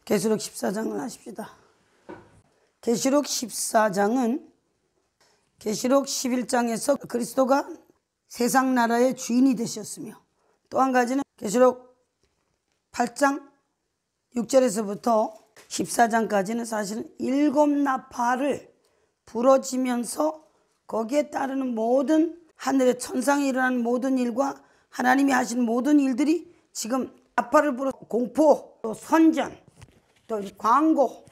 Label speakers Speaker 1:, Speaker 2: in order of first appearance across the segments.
Speaker 1: 계시록 14장을 하십시다. 계시록 14장은 계시록 11장에서 그리스도가 세상 나라의 주인이 되셨으며, 또 한 가지는 계시록 8장 6절에서부터 14장까지는 사실은 7 나팔을 부러지면서 거기에 따르는 모든 하늘의 천상에 일어나는 모든 일과 하나님이 하신 모든 일들이 지금 나팔을 불어 공포, 또 선전, 또 광고,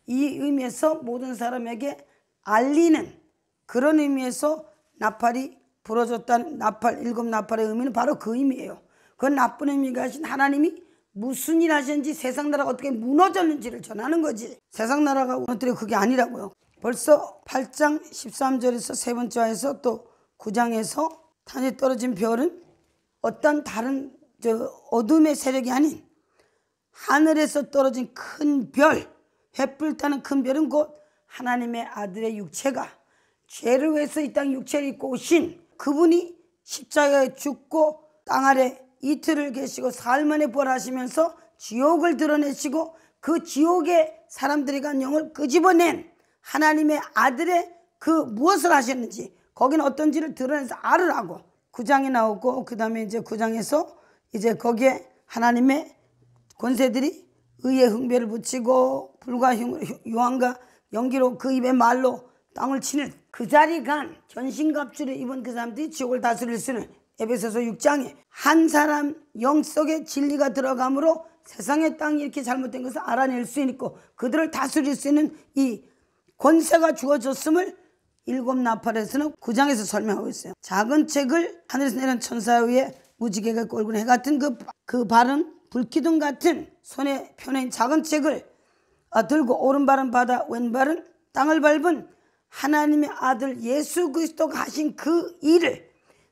Speaker 1: 이 의미에서 모든 사람에게 알리는 그런 의미에서 나팔이 부러졌다는 7 나팔의 의미는 바로 그 의미예요. 그 나쁜 의미가 하신 하나님이 무슨 일 하셨는지, 세상 나라가 어떻게 무너졌는지를 전하는 거지. 세상 나라가 무너뜨려 그게 아니라고요. 벌써 8장 13절에서 세 번째 화에서 또 9장에서 하늘에 떨어진 별은 어떤 다른 어둠의 세력이 아닌 하늘에서 떨어진 큰 별, 횃불 타는 큰 별은 곧 하나님의 아들의 육체가 죄를 위해서 이 땅 육체를 입고 오신 그분이 십자가에 죽고 땅 아래 이틀을 계시고 사흘 만에 부활하시면서 지옥을 드러내시고 그 지옥의 사람들이 간 영을 끄집어낸 하나님의 아들의 그 무엇을 하셨는지, 거기는 어떤지를 드러내서 알으라고 9장에 나오고, 그 다음에 이제 9장에서 이제 거기에 하나님의 권세들이 의의 흥배를 붙이고 불과 유황과 연기로 그 입의 말로 땅을 치는 그 자리 간 전신갑주를 입은 그 사람들이 지옥을 다스릴 수 있는 에베소서 6장에 한 사람 영 속에 진리가 들어감으로 세상의 땅이 이렇게 잘못된 것을 알아낼 수 있고 그들을 다스릴 수 있는 이 권세가 주어졌음을 7 나팔에서는 9장에서 설명하고 있어요. 작은 책을 하늘에서 내린 천사 위에 무지개가 꼴고 해 같은 그 발은 불기둥 같은 손에 펴낸 작은 책을 들고 오른발은 바다, 왼발은 땅을 밟은 하나님의 아들 예수 그리스도가 하신 그 일을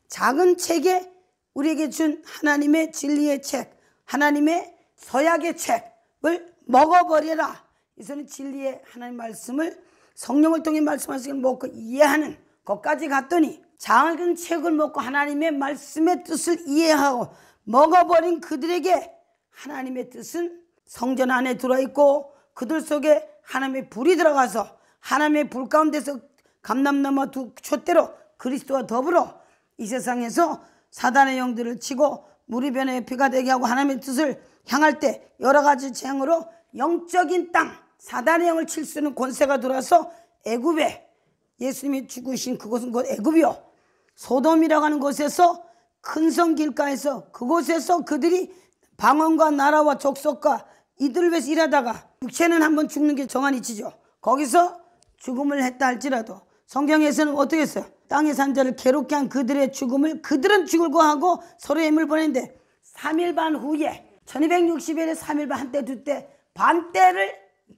Speaker 1: 작은 책에 우리에게 준 하나님의 진리의 책, 하나님의 서약의 책을 먹어버려라. 이서는 진리의 하나님 말씀을 성령을 통해 말씀하시는 먹고 이해하는 것까지 갔더니, 작은 책을 먹고 하나님의 말씀의 뜻을 이해하고 먹어버린 그들에게 하나님의 뜻은 성전 안에 들어있고 그들 속에 하나님의 불이 들어가서 하나님의 불 가운데서 감람나무 두 촛대로 그리스도와 더불어 이 세상에서 사단의 영들을 치고 무리변의 피가 되게 하고 하나님의 뜻을 향할 때 여러 가지 재앙으로 영적인 땅, 사단의 영을 칠 수 있는 권세가 들어와서 애굽에 예수님이 죽으신 그곳은 곧 애굽이요, 소돔이라고 하는 곳에서 큰 성 길가에서 그곳에서 그들이 방언과 나라와 족속과 이들을 위해서 일하다가 육체는 한번 죽는 게 정한이치죠. 거기서 죽음을 했다 할지라도 성경에서는 어떻게 했어요? 땅의 산자를 괴롭게 한 그들의 죽음을 그들은 죽을고 하고 서로의 힘을 보냈는데 3일 반 후에 1260일에 3일 반 한때 두때 반때를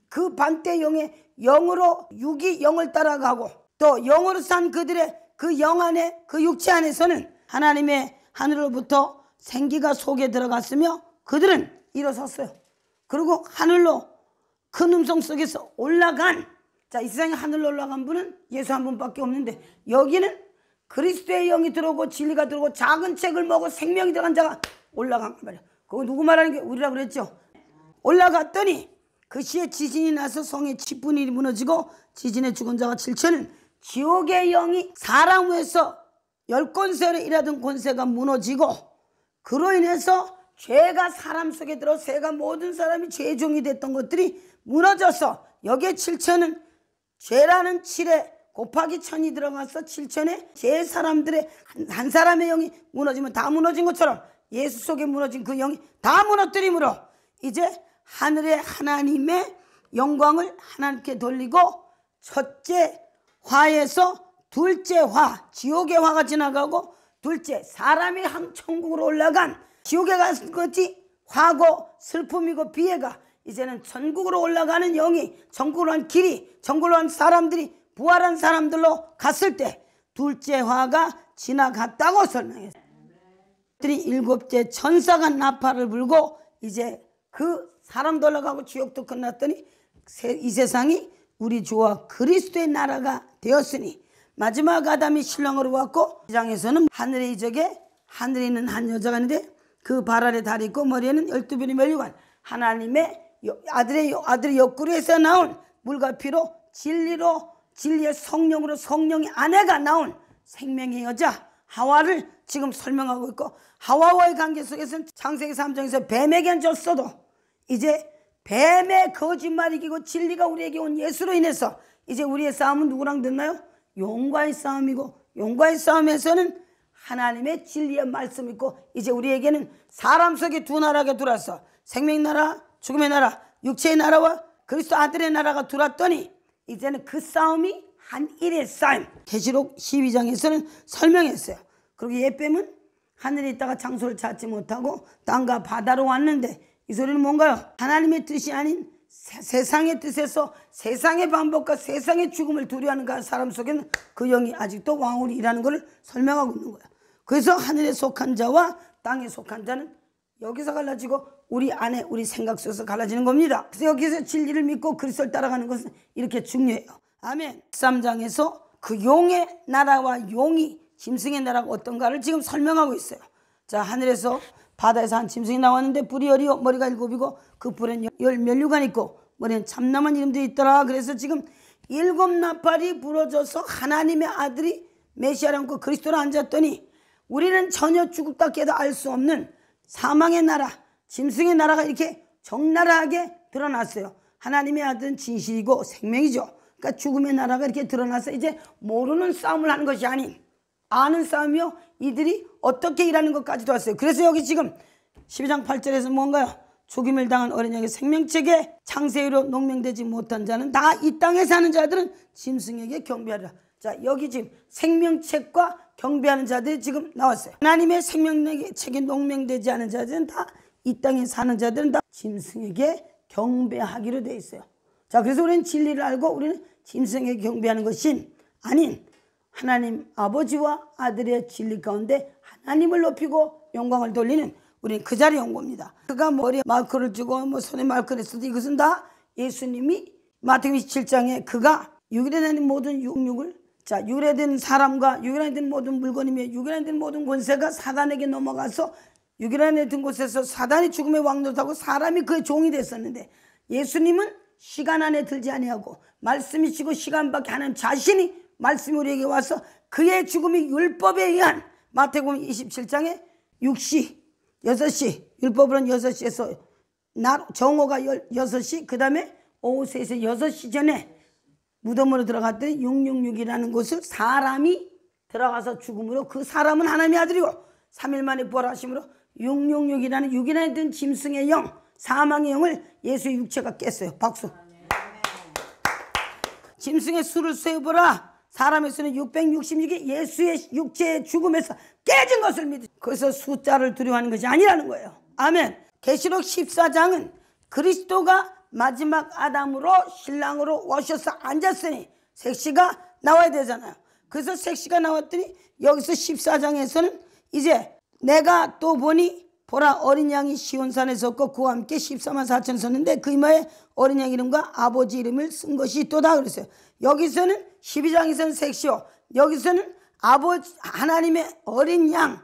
Speaker 1: 그 반때 영의 영으로 육이 영을 따라가고 또 영으로 산 그들의 그 영 안에 그 육체 안에서는 하나님의 하늘로부터 생기가 속에 들어갔으며 그들은 일어섰어요. 그리고 하늘로 큰 음성 속에서 올라간, 자, 이 세상에 하늘로 올라간 분은 예수 한 분밖에 없는데 여기는 그리스도의 영이 들어오고 진리가 들어오고 작은 책을 먹고 생명이 들어간 자가 올라간 말이야. 그거 누구 말하는 게 우리라고 그랬죠. 올라갔더니 그 시에 지진이 나서 성의 10분이 무너지고 지진에 죽은 자가 7천은 지옥의 영이 사람 위에서 10권세로 일하던 권세가 무너지고 그로 인해서 죄가 사람 속에 들어 새가 모든 사람이 죄종이 됐던 것들이 무너져서 여기에 7천은 죄라는 7에 곱하기 1000이 들어가서 7천에 제 사람들의 한 사람의 영이 무너지면 다 무너진 것처럼 예수 속에 무너진 그 영이 다 무너뜨림으로 이제 하늘의 하나님의 영광을 하나님께 돌리고 첫째 화에서 둘째 화, 지옥의 화가 지나가고 둘째 사람이 천국으로 올라간 지옥에 간 것이 화고 슬픔이고 비애가 이제는 천국으로 올라가는 영이 천국으로 한 길이 천국으로 한 사람들이 부활한 사람들로 갔을 때 둘째 화가 지나갔다고 설명했어요. 일곱째 천사가 나팔을 불고 이제 그 사람도 올라가고 지옥도 끝났더니 이 세상이 우리 주와 그리스도의 나라가 되었으니 마지막 아담이 신랑으로 왔고 시장에서는 하늘의 이적에 하늘에 있는 한 여자가 있는데 그 발 아래 다리 있고 머리에는 12별이 멸류관 하나님의 아들의 옆구리에서 나온 물과 피로 진리의 성령으로 성령의 아내가 나온 생명의 여자 하와를 지금 설명하고 있고 하와와의 관계 속에서는 창세기 3장에서 뱀에겐 졌어도 이제 뱀의 거짓말이 이기고 진리가 우리에게 온 예수로 인해서 이제 우리의 싸움은 누구랑 됐나요? 용과의 싸움이고 용과의 싸움에서는 하나님의 진리의 말씀이 있고 이제 우리에게는 사람 속에 두 나라가 들어왔어. 생명의 나라, 죽음의 나라, 육체의 나라와 그리스도 아들의 나라가 들어왔더니 이제는 그 싸움이 한 일의 싸움. 계시록 12장에서는 설명했어요. 그리고 옛뱀은 하늘에 있다가 장소를 찾지 못하고 땅과 바다로 왔는데 이 소리는 뭔가요? 하나님의 뜻이 아닌 세상의 뜻에서 세상의 반복과 세상의 죽음을 두려워하는 그 사람 속에는 그 영이 아직도 왕으로 일하는 것을 설명하고 있는 거예요. 그래서 하늘에 속한 자와 땅에 속한 자는 여기서 갈라지고 우리 안에 우리 생각 속에서 갈라지는 겁니다. 그래서 여기서 진리를 믿고 그리스도를 따라가는 것은 이렇게 중요해요. 아멘. 13장에서 그 용의 나라와 용이 짐승의 나라가 어떤가를 지금 설명하고 있어요. 자, 하늘에서 바다에서 한 짐승이 나왔는데 뿔이 10이요 머리가 7이고 그 뿔엔 10면류관이 있고 머리엔 참남한 이름들이 있더라. 그래서 지금 7 나팔이 부러져서 하나님의 아들이 메시아라고 그리스도로 앉았더니 우리는 전혀 죽었다 깨도 알 수 없는 사망의 나라, 짐승의 나라가 이렇게 적나라하게 드러났어요. 하나님의 아들은 진실이고 생명이죠. 그러니까 죽음의 나라가 이렇게 드러나서 이제 모르는 싸움을 하는 것이 아닌 아는 싸움이요. 이들이 어떻게 일하는 것까지도 왔어요. 그래서 여기 지금 12장 8절에서 뭔가요? 죽임을 당한 어린 양의 생명책에 창세기로 농명되지 못한 자는 다 이 땅에 사는 자들은 짐승에게 경배하리라. 자, 여기 지금 생명책과 경배하는 자들이 지금 나왔어요. 하나님의 생명책에 농명되지 않은 자들은 다 이 땅에 사는 자들은 다 짐승에게 경배하기로 되어 있어요. 자, 그래서 우리는 진리를 알고 우리는 짐승에게 경배하는 것이 아닌 하나님 아버지와 아들의 진리 가운데 하나님을 높이고 영광을 돌리는 우리는 그 자리에 온 겁니다. 그가 머리에 마크를 주고 손에 마크를 써도 이것은 다 예수님이 마태복음 27장에 그가 육일에 된 모든 육육을 자, 육일에 된 사람과 육일에 된 모든 물건이며 육일에 된 모든 권세가 사단에게 넘어가서 육일에 된 곳에서 사단이 죽음의 왕노릇하고 사람이 그의 종이 됐었는데 예수님은 시간 안에 들지 아니하고 말씀이시고 시간밖에 하는 자신이 말씀이 우리에게 와서 그의 죽음이 율법에 의한 마태복음 27장에 6시, 6시 율법으로는 6시에서 정오가 6시 그 다음에 오후 3시 6시 전에 무덤으로 들어갔더니 666이라는 곳을 사람이 들어가서 죽음으로 그 사람은 하나님의 아들이고 3일 만에 부활하심으로 666이라는 육인에 든 짐승의 영 사망의 영을 예수의 육체가 깼어요. 박수. 짐승의 수를 세어보라. 사람의 수는 666이 예수의 육체의 죽음에서 깨진 것을 믿으. 그래서 숫자를 두려워하는 것이 아니라는 거예요. 아멘. 계시록 14장은 그리스도가 마지막 아담으로 신랑으로 오셔서 앉았으니 색시가 나와야 되잖아요. 그래서 색시가 나왔더니 여기서 14장에서는 이제 내가 또 보니 보라 어린 양이 시온산에 섰고 그와 함께 14만 4천 섰는데 그 이마에 어린 양 이름과 아버지 이름을 쓴 것이 있도다 그랬어요. 여기서는 12장에서는 색시요 여기서는 아버지 하나님의 어린 양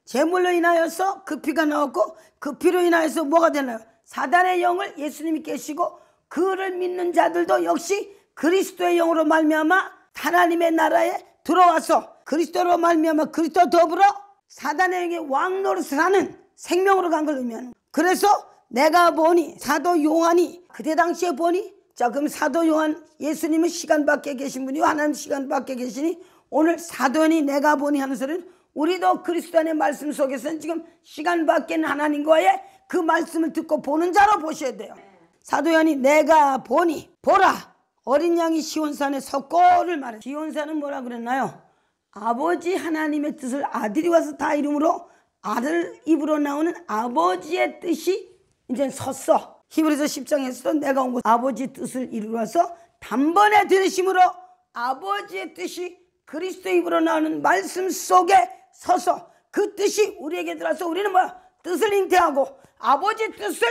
Speaker 1: 제물로 인하여서 그 피가 나왔고 그 피로 인하여서 뭐가 되나요? 사단의 영을 예수님이 깨시고 그를 믿는 자들도 역시 그리스도의 영으로 말미암아 하나님의 나라에 들어와서 그리스도로 말미암아 그리스도 더불어 사단의 영의 왕노릇을 하는 생명으로 간 걸 의미하는. 그래서 내가 보니 사도 요한이 그때 당시에 보니 자 그럼 사도 요한 예수님은 시간 밖에 계신 분이요 하나님 시간 밖에 계시니 오늘 사도 요한이 내가 보니 하는 소리는 우리도 그리스도 안의 말씀 속에서는 지금 시간 밖에는 하나님과의 그 말씀을 듣고 보는 자로 보셔야 돼요. 사도 요한이 내가 보니 보라 어린 양이 시온산에 섰고를 말해. 시온산은 뭐라 그랬나요? 아버지 하나님의 뜻을 아들이 와서 다 이름으로 아들 입으로 나오는 아버지의 뜻이 이제 섰어. 히브리서 10장에서도 내가 온 곳 아버지 뜻을 이루어서 단번에 들으심으로 아버지의 뜻이 그리스도 입으로 나오는 말씀 속에 서서 그 뜻이 우리에게 들어서 우리는 뭐야? 뜻을 잉태하고 아버지 뜻을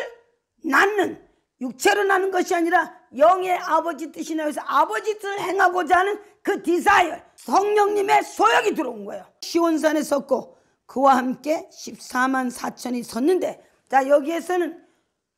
Speaker 1: 낳는 육체로 낳는 것이 아니라 영의 아버지 뜻이나 해서 아버지 뜻을 행하고자 하는 그 디자이어, 성령님의 소욕이 들어온 거예요. 시온산에 섰고 그와 함께 14만 4천이 섰는데, 자 여기에서는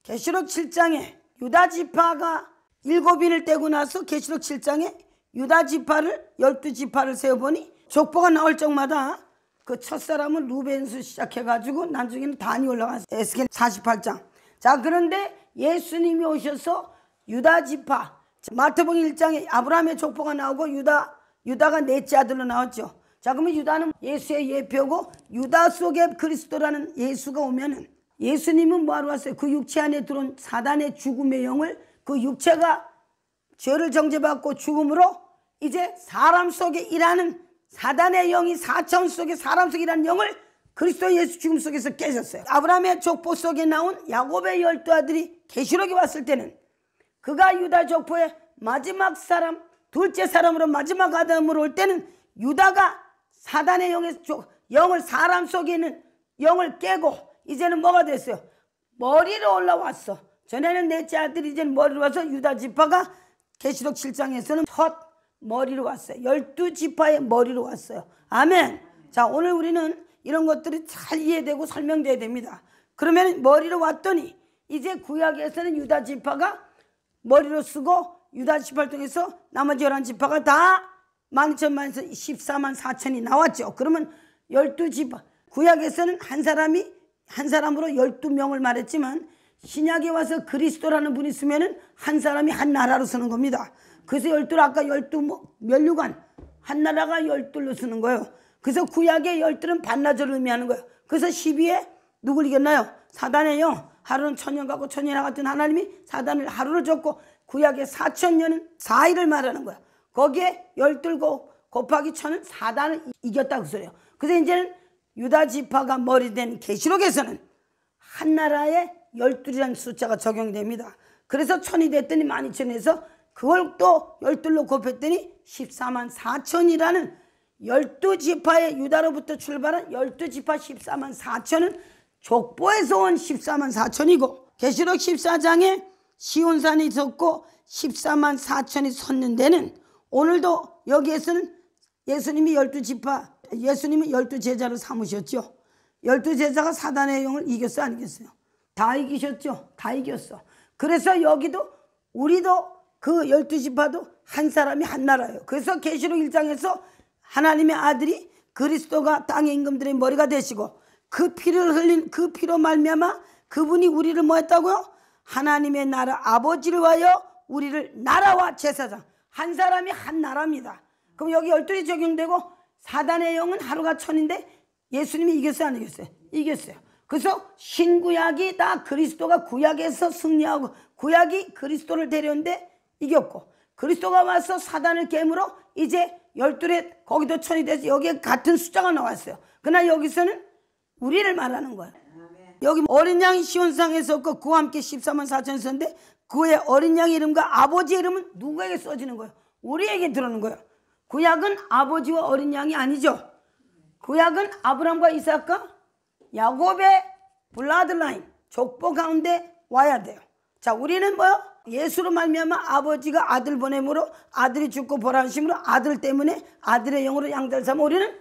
Speaker 1: 계시록 7장에 유다 지파가 7인을 떼고 나서 계시록 7장에 유다 지파를 12지파를 세어보니 족보가 나올 적마다 그 첫사람은 루벤수 시작해가지고 나중에는 단이 올라가서 에스겔 48장. 자 그런데 예수님이 오셔서 유다 지파, 마태복음 1장에 아브라함의 족보가 나오고 유다가 넷째 아들로 나왔죠. 자 그러면 유다는 예수의 예표고, 유다 속에 그리스도라는 예수가 오면은 예수님은 뭐하러 왔어요? 그 육체 안에 들어온 사단의 죽음의 영을, 그 육체가 죄를 정죄받고 죽음으로 이제 사람 속에 일하는 사단의 영이 4차원 속에 사람 속에 일하는 영을 그리스도 예수 죽음 속에서 깨셨어요. 아브라함의 족보 속에 나온 야곱의 12아들이 계시록에 왔을 때는 그가 유다 족보의 마지막 사람, 둘째 사람으로 마지막 아담으로 올 때는 유다가 사단의 영을 사람 속에 있는 영을 깨고 이제는 뭐가 됐어요? 머리로 올라왔어. 전에는 넷째 아들이 이제는 머리로 와서 유다 지파가 계시록 7장에서는 첫 머리로 왔어요. 12지파의 머리로 왔어요. 아멘. 자 오늘 우리는 이런 것들이 잘 이해되고 설명돼야 됩니다. 그러면 머리로 왔더니 이제 구약에서는 유다 지파가 머리로 쓰고 유다 지파를 통해서 나머지 11지파가 다 12,000만에서 14만 4천이 나왔죠. 그러면 12지파, 구약에서는 한 사람으로 12명을 말했지만 신약에 와서 그리스도라는 분이 있으면 한 사람이 한 나라로 쓰는 겁니다. 그래서 12, 아까 12 면류관, 한 나라가 12로 쓰는 거예요. 그래서 구약의 12는 반나절을 의미하는 거예요. 그래서 12에 누굴 이겼나요? 사단의 영. 하루는 1000년 갖고 1000년 같은 하나님이 사단을 하루를 줬고, 구약의 4000년은 4일을 말하는 거야. 거기에 12 곱하기 1000은 사단을 이겼다 그 소리예요. 그래서 이제는 유다 지파가 머리된 계시록에서는 한 나라에 12이라는 숫자가 적용됩니다. 그래서 1000이 됐더니 12,000에서 그걸 또 12로 곱했더니 14만 4천이라는 12지파의 유다로부터 출발한 12지파 14만 4천은 족보에서 온 14만 4천이고, 계시록 14장에 시온산이 있었고 14만 4천이 섰는 데는 오늘도 여기에서는 예수님이 12지파, 예수님은 12제자를 삼으셨죠. 12제자가 사단의 영을 이겼어요, 안 이겼어요? 다 이기셨죠. 다 이겼어. 그래서 여기도 우리도 그 12지파도 한 사람이 한 나라예요. 그래서 계시록 1장에서 하나님의 아들이 그리스도가 땅의 임금들의 머리가 되시고 그 피를 흘린 그 피로 말미암아 그분이 우리를 뭐 했다고요? 하나님의 나라 아버지를 위하여 우리를 나라와 제사장, 한 사람이 한 나라입니다. 그럼 여기 12이 적용되고 사단의 영은 하루가 1000인데 예수님이 이겼어요, 안 이겼어요? 이겼어요. 그래서 신구약이 다 그리스도가 구약에서 승리하고 구약이 그리스도를 데려오는데 이겼고, 그리스도가 와서 사단을 깨물어 이제 12에 거기도 1000이 돼서 여기에 같은 숫자가 나왔어요. 그러나 여기서는 우리를 말하는 거예요. 여기 어린 양이 시온상에서 없고 그와 함께 14만 4천이 썼는데 그의 어린 양 이름과 아버지 이름은 누구에게 써지는 거예요? 우리에게 들어오는 거예요. 구약은 아버지와 어린 양이 아니죠. 구약은 아브라함과 이삭과 야곱의 블라드라인, 족보 가운데 와야 돼요. 자, 우리는 뭐요? 예수로 말미암아 아버지가 아들 보냄으로 아들이 죽고 보라심으로 아들 때문에 아들의 영으로 양자를 삼아 우리는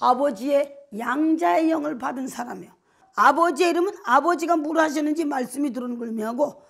Speaker 1: 아버지의 양자의 영을 받은 사람이에요. 아버지의 이름은 아버지가 뭘 하셨는지 말씀이 들어오는 걸 의미하고,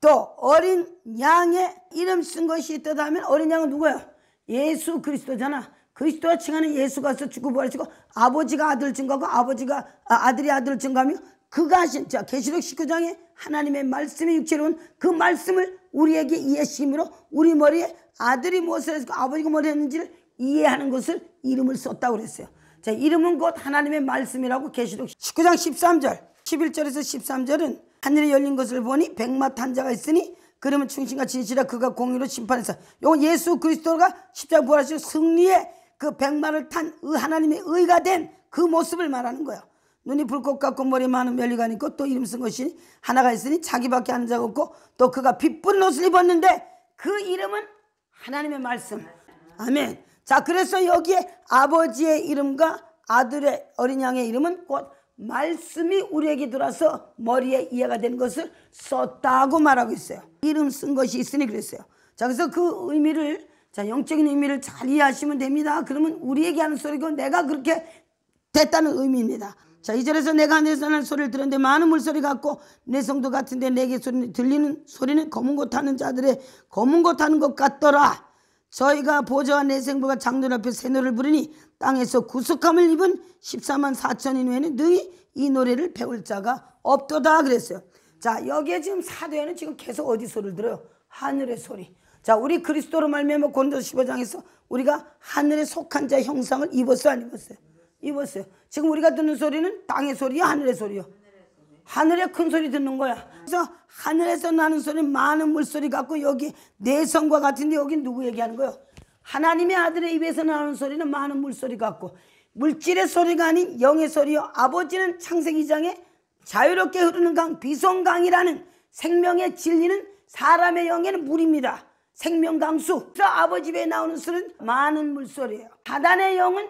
Speaker 1: 또 어린 양의 이름 쓴 것이 있다 하면 어린 양은 누구예요? 예수 그리스도잖아. 그리스도가 칭하는 예수가 와서 죽고 부활하시고 아버지가 아들을 증거하고 아버지가 아들이 아들을 증거하며 그가 하신, 자 계시록 19장에 하나님의 말씀이 육체로 온 그 말씀을 우리에게 이해심으로 우리 머리에 아들이 무엇을 했고 아버지가 뭘 했는지를 이해하는 것을 이름을 썼다고 그랬어요. 자, 이름은 곧 하나님의 말씀이라고 계시록 19장 13절 11절에서 13절은 하늘이 열린 것을 보니 백마 탄 자가 있으니 그러면 충신과 진실이라 그가 공의로 심판해서, 요 예수 그리스도가 십자가 부활하시고 승리의 그 백마를 탄 하나님의 의가 된 그 모습을 말하는 거예요. 눈이 불꽃 같고 머리에 많은 멸리가 있고 또 이름 쓴 것이 하나가 있으니 자기밖에 아는 자가 없고 또 그가 빛부른 옷을 입었는데 그 이름은 하나님의 말씀. 아멘. 자, 그래서 여기에 아버지의 이름과 아들의 어린 양의 이름은 곧 말씀이 우리에게 들어와서 머리에 이해가 되는 것을 썼다고 말하고 있어요. 이름 쓴 것이 있으니 그랬어요. 자, 그래서 그 의미를, 자, 영적인 의미를 잘 이해하시면 됩니다. 그러면 우리에게 하는 소리고 내가 그렇게 됐다는 의미입니다. 자, 2절에서 내가 하늘에서 나는 소리를 들었는데 많은 물소리 같고 내 성도 같은데 내게 들리는 소리는 검은 것 타는 자들의 검은 것 타는 것 같더라. 저희가 보좌와 내 생물과 장로들 앞에 새 노래를 부르니 땅에서 구속함을 입은 14만 4천인 외에는 능히 이 노래를 배울 자가 없도다 그랬어요. 자, 여기에 지금 사도에는 지금 계속 어디 소리를 들어요? 하늘의 소리. 자, 우리 그리스도로 말미암아 고린도서 15장에서 우리가 하늘에 속한 자의 형상을 입었어요, 안 입었어요? 입었어요. 지금 우리가 듣는 소리는 땅의 소리야, 하늘의 소리요? 하늘의 큰 소리 듣는 거야. 그래서 하늘에서 나는 소리는 많은 물소리 같고 여기 내 성과 같은데 여기 누구 얘기하는 거예요? 하나님의 아들의 입에서 나오는 소리는 많은 물소리 같고 물질의 소리가 아닌 영의 소리요. 아버지는 창세기 2장에 자유롭게 흐르는 강 비송강이라는 생명의 진리는 사람의 영에는 물입니다. 생명강수. 그래서 아버지 입에 나오는 소리는 많은 물소리예요. 사단의 영은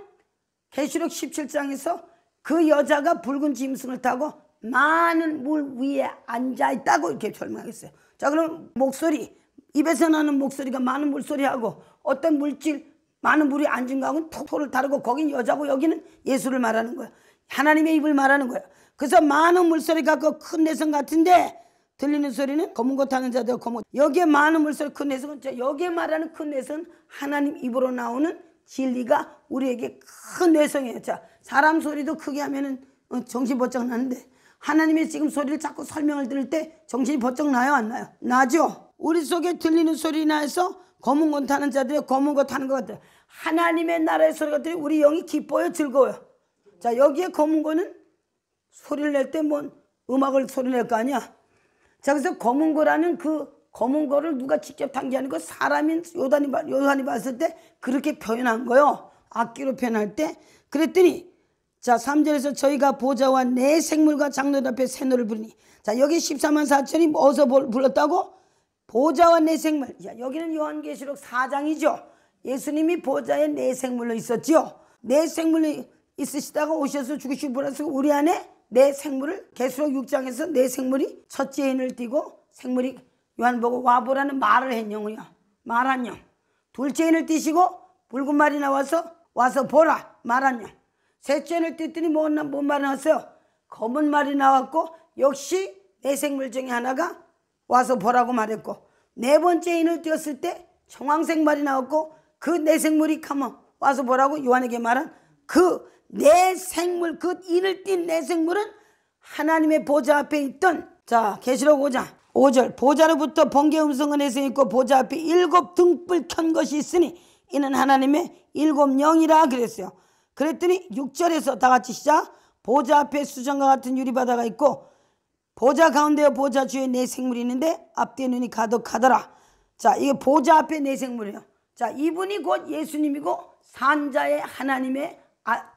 Speaker 1: 계시록 17장에서 그 여자가 붉은 짐승을 타고 많은 물 위에 앉아있다고 이렇게 설명했어요. 자, 그럼 목소리, 입에서 나는 목소리가 많은 물소리하고 어떤 물질, 많은 물이 앉은 거하고는 토를 다르고 거긴 여자고 여기는 예수를 말하는 거야. 하나님의 입을 말하는 거야. 그래서 많은 물소리 같고 큰 내성 같은데 들리는 소리는 검은 것 타는 자들 검은 것. 여기에 많은 물소리 큰 내성은 여기에 말하는 큰 내성은 하나님 입으로 나오는 진리가 우리에게 큰 내성이에요. 자, 사람 소리도 크게 하면은 정신 번쩍 나는데 하나님의 지금 소리를 자꾸 설명을 들을 때 정신이 번쩍 나요, 안 나요? 나죠. 우리 속에 들리는 소리나 해서 검은 것 타는 자들의 검은 것 타는 것 같아요. 하나님의 나라의 소리가 들리 우리 영이 기뻐요, 즐거워요? 자, 여기에 검은 거는 소리를 낼 때 뭐 음악을 소리 낼 거 아니야. 자, 그래서 검은 거라는 그 검은 거를 누가 직접 탄 게 아니고 사람인 요한이 봤을 때 그렇게 표현한 거요. 악기로 표현할 때. 그랬더니 자, 3절에서 저희가 보좌와 내 생물과 장로들 앞에 새 노래를 부르니. 자, 여기 14만 4천이 어디서 불렀다고? 보좌와 내 생물. 자, 여기는 요한계시록 4장이죠. 예수님이 보좌에 내 생물로 있었죠. 내 생물로 있으시다가 오셔서 죽으시고 부활하시고 우리 안에 내 생물을 계시록 6장에서 내 생물이 첫째 인을 띠고 생물이 요한 보고 와보라는 말을 한 영이야. 말한 영. 둘째 인을 띠시고 붉은 말이 나와서 와서 보라. 말한 영. 셋째 인을 띠더니 뭔 말이 나왔어요? 검은 말이 나왔고 역시 내 생물 중에 하나가 와서 보라고 말했고 네 번째 인을 띄었을 때 청황색 말이 나왔고 그 내 생물이 가면 와서 보라고 요한에게 말한 그 내 생물 그 인을 띈 내 생물은 하나님의 보좌 앞에 있던 자 계시록 5장 5절 보좌로부터 번개 음성은 내성 있고 보좌 앞에 7 등불 켠 것이 있으니 이는 하나님의 7 영이라 그랬어요. 그랬더니 6절에서 다 같이 시작. 보좌 앞에 수정과 같은 유리바다가 있고 보좌 가운데에 보좌 주위에 내 생물이 있는데 앞뒤에 눈이 가득하더라. 자, 이게 보좌 앞에 내 생물이에요. 자, 이분이 곧 예수님이고 산자의 하나님의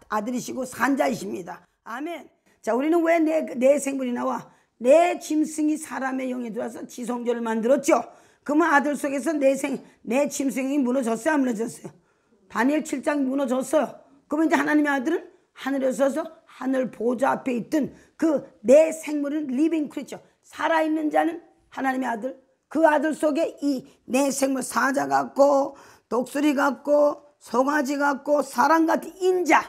Speaker 1: 아들이시고 산자이십니다. 아멘. 자, 우리는 왜 내 생물이 나와? 내 짐승이 사람의 영에 들어와서 지성전을 만들었죠. 그러면 아들 속에서 내 짐승이 무너졌어요, 안 무너졌어요? 다니엘 7장이 무너졌어요. 그러면 이제 하나님의 아들은 하늘에 서서 하늘 보좌 앞에 있던 그 내 생물은 리빙 크리처 살아있는 자는 하나님의 아들 그 아들 속에 이 내 생물 사자 같고 독수리 같고 송아지 같고 사람 같은 인자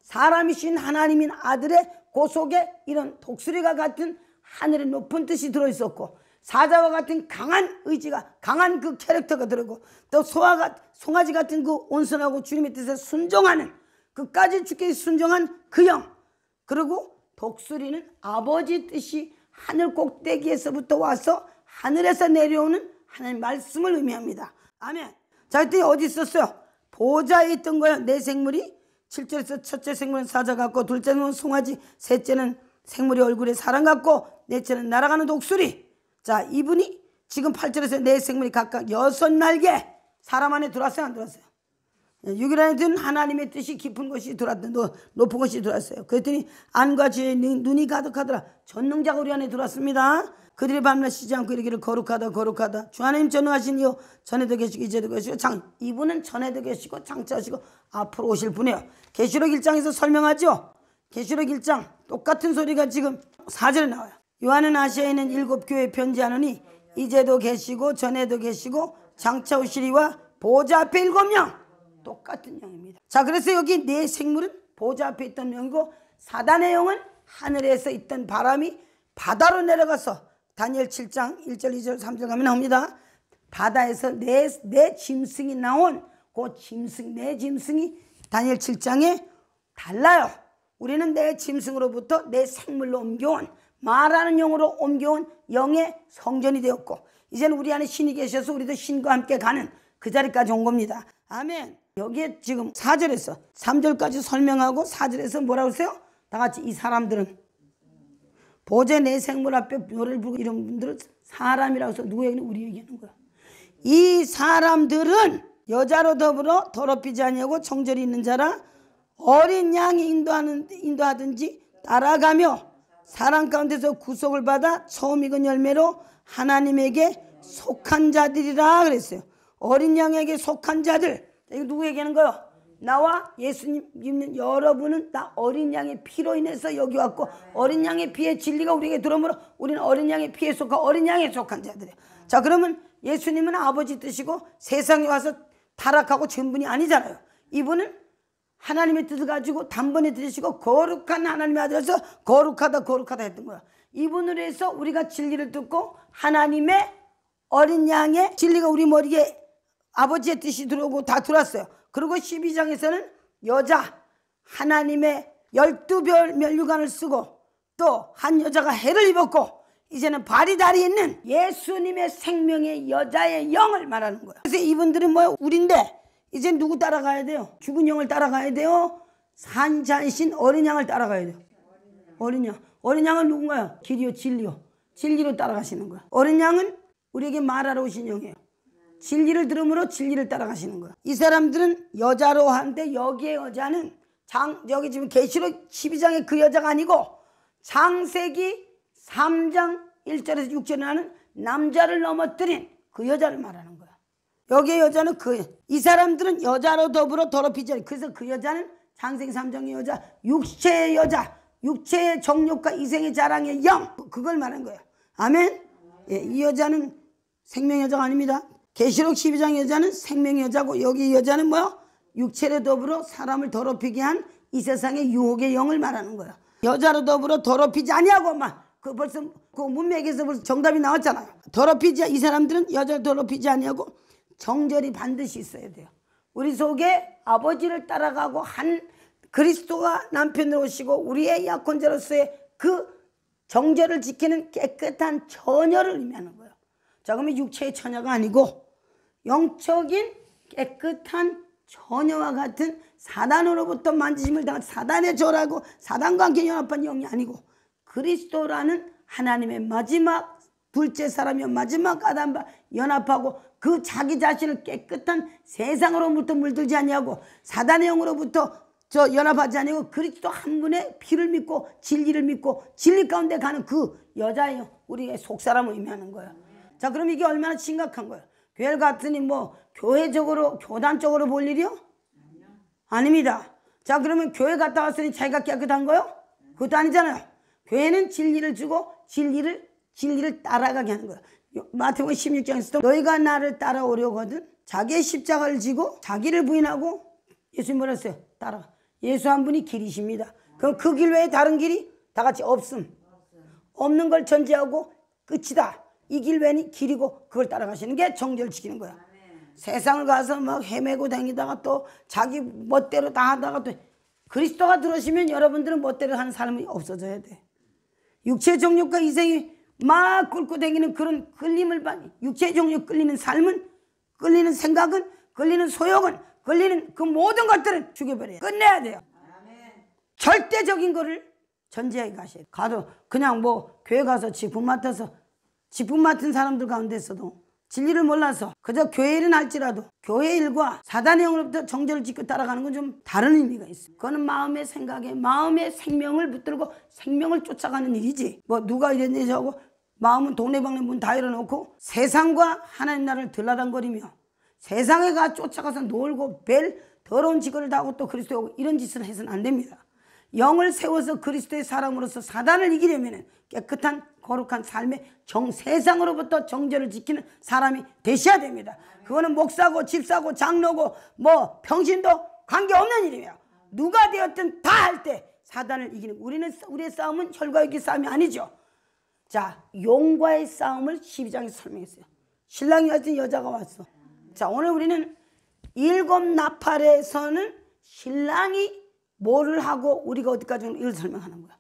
Speaker 1: 사람이신 하나님인 아들의 그 속에 이런 독수리가 같은 하늘의 높은 뜻이 들어있었고 사자와 같은 강한 의지가 강한 그 캐릭터가 들어있고 또 송아지 같은 그 온순하고 주님의 뜻에 순종하는 끝까지 주께 순종한 그 영 그리고 독수리는 아버지 뜻이 하늘 꼭대기에서부터 와서 하늘에서 내려오는 하나님의 말씀을 의미합니다. 아멘. 자, 그때 어디 있었어요? 보좌에 있던 거예요. 내 생물이 7절에서 첫째 생물은 사자 같고 둘째는 송아지 셋째는 생물이 얼굴에 사람 같고 넷째는 날아가는 독수리. 자, 이분이 지금 8절에서 내 생물이 각각 6날개 사람 안에 들어왔어요, 안 들어왔어요? 6일 안에 든 하나님의 뜻이 깊은 것이 들어왔던 높은 것이 들어왔어요. 그랬더니 안과 지혜의 눈이 가득하더라. 전능자가 우리 안에 들어왔습니다. 그들이 밤낮 쉬지 않고 이르기를 거룩하다 거룩하다 주 하나님 전능하신 이요 전에도 계시고 이제도 계시고 이분은 전에도 계시고 장차하시고 앞으로 오실 분이에요. 계시록 1장에서 설명하죠. 계시록 1장 똑같은 소리가 지금 4절에 나와요. 요한은 아시아에 있는 7 교회에 편지하노니 이제도 계시고 전에도 계시고 장차 오시리와 보좌 앞에 7명. 똑같은 영입니다. 자, 그래서 여기 네 생물은 보좌 앞에 있던 영이고 사단의 영은 하늘에서 있던 바람이 바다로 내려가서 다니엘 7장 1절 2절 3절 가면 나옵니다. 바다에서 내 짐승이 나온 그 짐승, 내 짐승이 다니엘 7장에 달라요. 우리는 내 짐승으로부터 내 생물로 옮겨온 말하는 영으로 옮겨온 영의 성전이 되었고 이제는 우리 안에 신이 계셔서 우리도 신과 함께 가는 그 자리까지 온 겁니다. 아멘. 여기에 지금 4절에서 3절까지 설명하고 4절에서 뭐라고 했어요? 다 같이 이 사람들은 보좌 내 생물 앞에 노래를 부르고 이런 분들은 사람이라고 해서 누구에게는 우리 얘기하는 거야. 이 사람들은 여자로 더불어 더럽히지 아니하고 정절이 있는 자라 어린 양이 인도하든지 따라가며 사람 가운데서 구속을 받아 처음 익은 열매로 하나님에게 속한 자들이라 그랬어요. 어린 양에게 속한 자들. 이거 누구 얘기하는 거예요? 나와 예수님 믿는 여러분은 다 어린 양의 피로 인해서 여기 왔고 어린 양의 피의 진리가 우리에게 들어오므로 우리는 어린 양의 피에 속한 어린 양에 속한 자들이에요. 자, 그러면 예수님은 아버지 뜻이고 세상에 와서 타락하고 전분이 아니잖아요. 이분은 하나님의 뜻을 가지고 단번에 들으시고 거룩한 하나님의 아들에서 거룩하다 했던 거야. 이분으로 해서 우리가 진리를 듣고 하나님의 어린 양의 진리가 우리 머리에 아버지의 뜻이 들어오고 다 들어왔어요. 그리고 12장에서는 여자 하나님의 12별 면류관을 쓰고 또 한 여자가 해를 입었고 이제는 발이 다리 있는 예수님의 생명의 여자의 영을 말하는 거야. 그래서 이분들은 뭐야? 우린데 이제 누구 따라가야 돼요? 죽은 영을 따라가야 돼요? 산자이신 어린 양을 따라가야 돼요. 어린 양. 어린 양은 누군가요? 길이요, 진리요. 진리로 따라가시는 거야. 어린 양은 우리에게 말하러 오신 영이에요. 진리를 들음으로 진리를 따라가시는 거야. 이 사람들은 여자로 하는데 여기에 여자는 여기 지금 계시록 12장의 그 여자가 아니고 창세기 3장 1절에서 6절에 나는 남자를 넘어뜨린 그 여자를 말하는 거야. 여기에 여자는 이 사람들은 여자로 더불어 더럽히지 않아요. 그래서 그 여자는 창세기 3장의 여자, 육체의 여자, 육체의 정욕과 이생의 자랑의 영, 그걸 말하는 거예요. 아멘. 예, 이 여자는 생명 여자가 아닙니다. 계시록 12장 여자는 생명 여자고 여기 여자는 뭐야? 육체로 더불어 사람을 더럽히게 한 이 세상의 유혹의 영을 말하는 거야. 여자로 더불어 더럽히지 아니하고만 벌써 그 문맥에서 벌써 정답이 나왔잖아요. 이 사람들은 여자를 더럽히지 아니하고 정절이 반드시 있어야 돼요. 우리 속에 아버지를 따라가고 한 그리스도가 남편으로 오시고 우리의 약혼자로서의 그 정절을 지키는 깨끗한 처녀를 의미하는 거예요. 자, 그러면 육체의 처녀가 아니고 영적인 깨끗한 처녀와 같은 사단으로부터 만지심을 당한 사단의 절하고 사단과 함께 연합한 영이 아니고 그리스도라는 하나님의 마지막 둘째 사람이요 마지막 아담과 연합하고 그 자기 자신을 깨끗한 세상으로부터 물들지 아니하고 사단의 영으로부터 연합하지 아니하고 그리스도 한 분의 피를 믿고 진리를 믿고 진리 가운데 가는 그 여자예요. 우리의 속사람을 의미하는 거예요. 자, 그럼 이게 얼마나 심각한 거예요? 교회를 갔더니 뭐 교회적으로 교단적으로 볼 일이요? 아닙니다. 자, 그러면 교회 갔다 왔으니 자기가 깨끗한 거요? 그것도 아니잖아요. 교회는 진리를 주고 진리를 따라가게 하는 거예요. 마태복음 16장에서도 너희가 나를 따라오려거든 자기의 십자가를 지고 자기를 부인하고 예수님 뭐라 했어요? 따라가. 예수 한 분이 길이십니다. 그럼 그 길 외에 다른 길이 다 같이 없는 걸 전제하고 끝이다. 이 길 외에는 길이고 그걸 따라가시는 게 정죄를 지키는 거야. 세상을 가서 막 헤매고 다니다가 또 자기 멋대로 다 하다가 또 그리스도가 들어오시면 여러분들은 멋대로 하는 삶이 없어져야 돼. 육체의 정욕과 이생이 막 끓고 다니는 그런 끌림을 받니 육체의 정욕 끌리는 삶은 끌리는 생각은 끌리는 소욕은 끌리는 그 모든 것들은 죽여버려야 끝내야 돼요. 절대적인 거를 전제하게 가셔야 돼요. 가도 그냥 뭐 교회 가서 직분 맡아서 직분 맡은 사람들 가운데서도 진리를 몰라서 그저 교회 일은 할지라도 교회 일과 사단의 영으로부터 정죄를 짓고 따라가는 건 좀 다른 의미가 있어요. 그거는 마음의 생각에 마음의 생명을 붙들고 생명을 쫓아가는 일이지 뭐 누가 이랬는지 하고 마음은 동네방네 문 다 열어놓고 세상과 하나님 나라를 들라당거리며 세상에 가 쫓아가서 놀고 벨 더러운 짓거리를 다 하고 또 그리스도에 오고 이런 짓을 해서는 안 됩니다. 영을 세워서 그리스도의 사람으로서 사단을 이기려면 깨끗한 거룩한 삶의 세상으로부터 정죄를 지키는 사람이 되셔야 됩니다. 그거는 목사고 집사고 장로고 뭐 평신도 관계없는 일이에요. 누가 되었든 다 할 때 사단을 이기는, 우리의 싸움은 혈과 육의 싸움이 아니죠. 자, 용과의 싸움을 12장에서 설명했어요. 신랑이 왔더니 여자가 왔어. 자, 오늘 우리는 7 나팔에서는 신랑이 뭐를 하고 우리가 어디까지 이걸 설명하는 거야.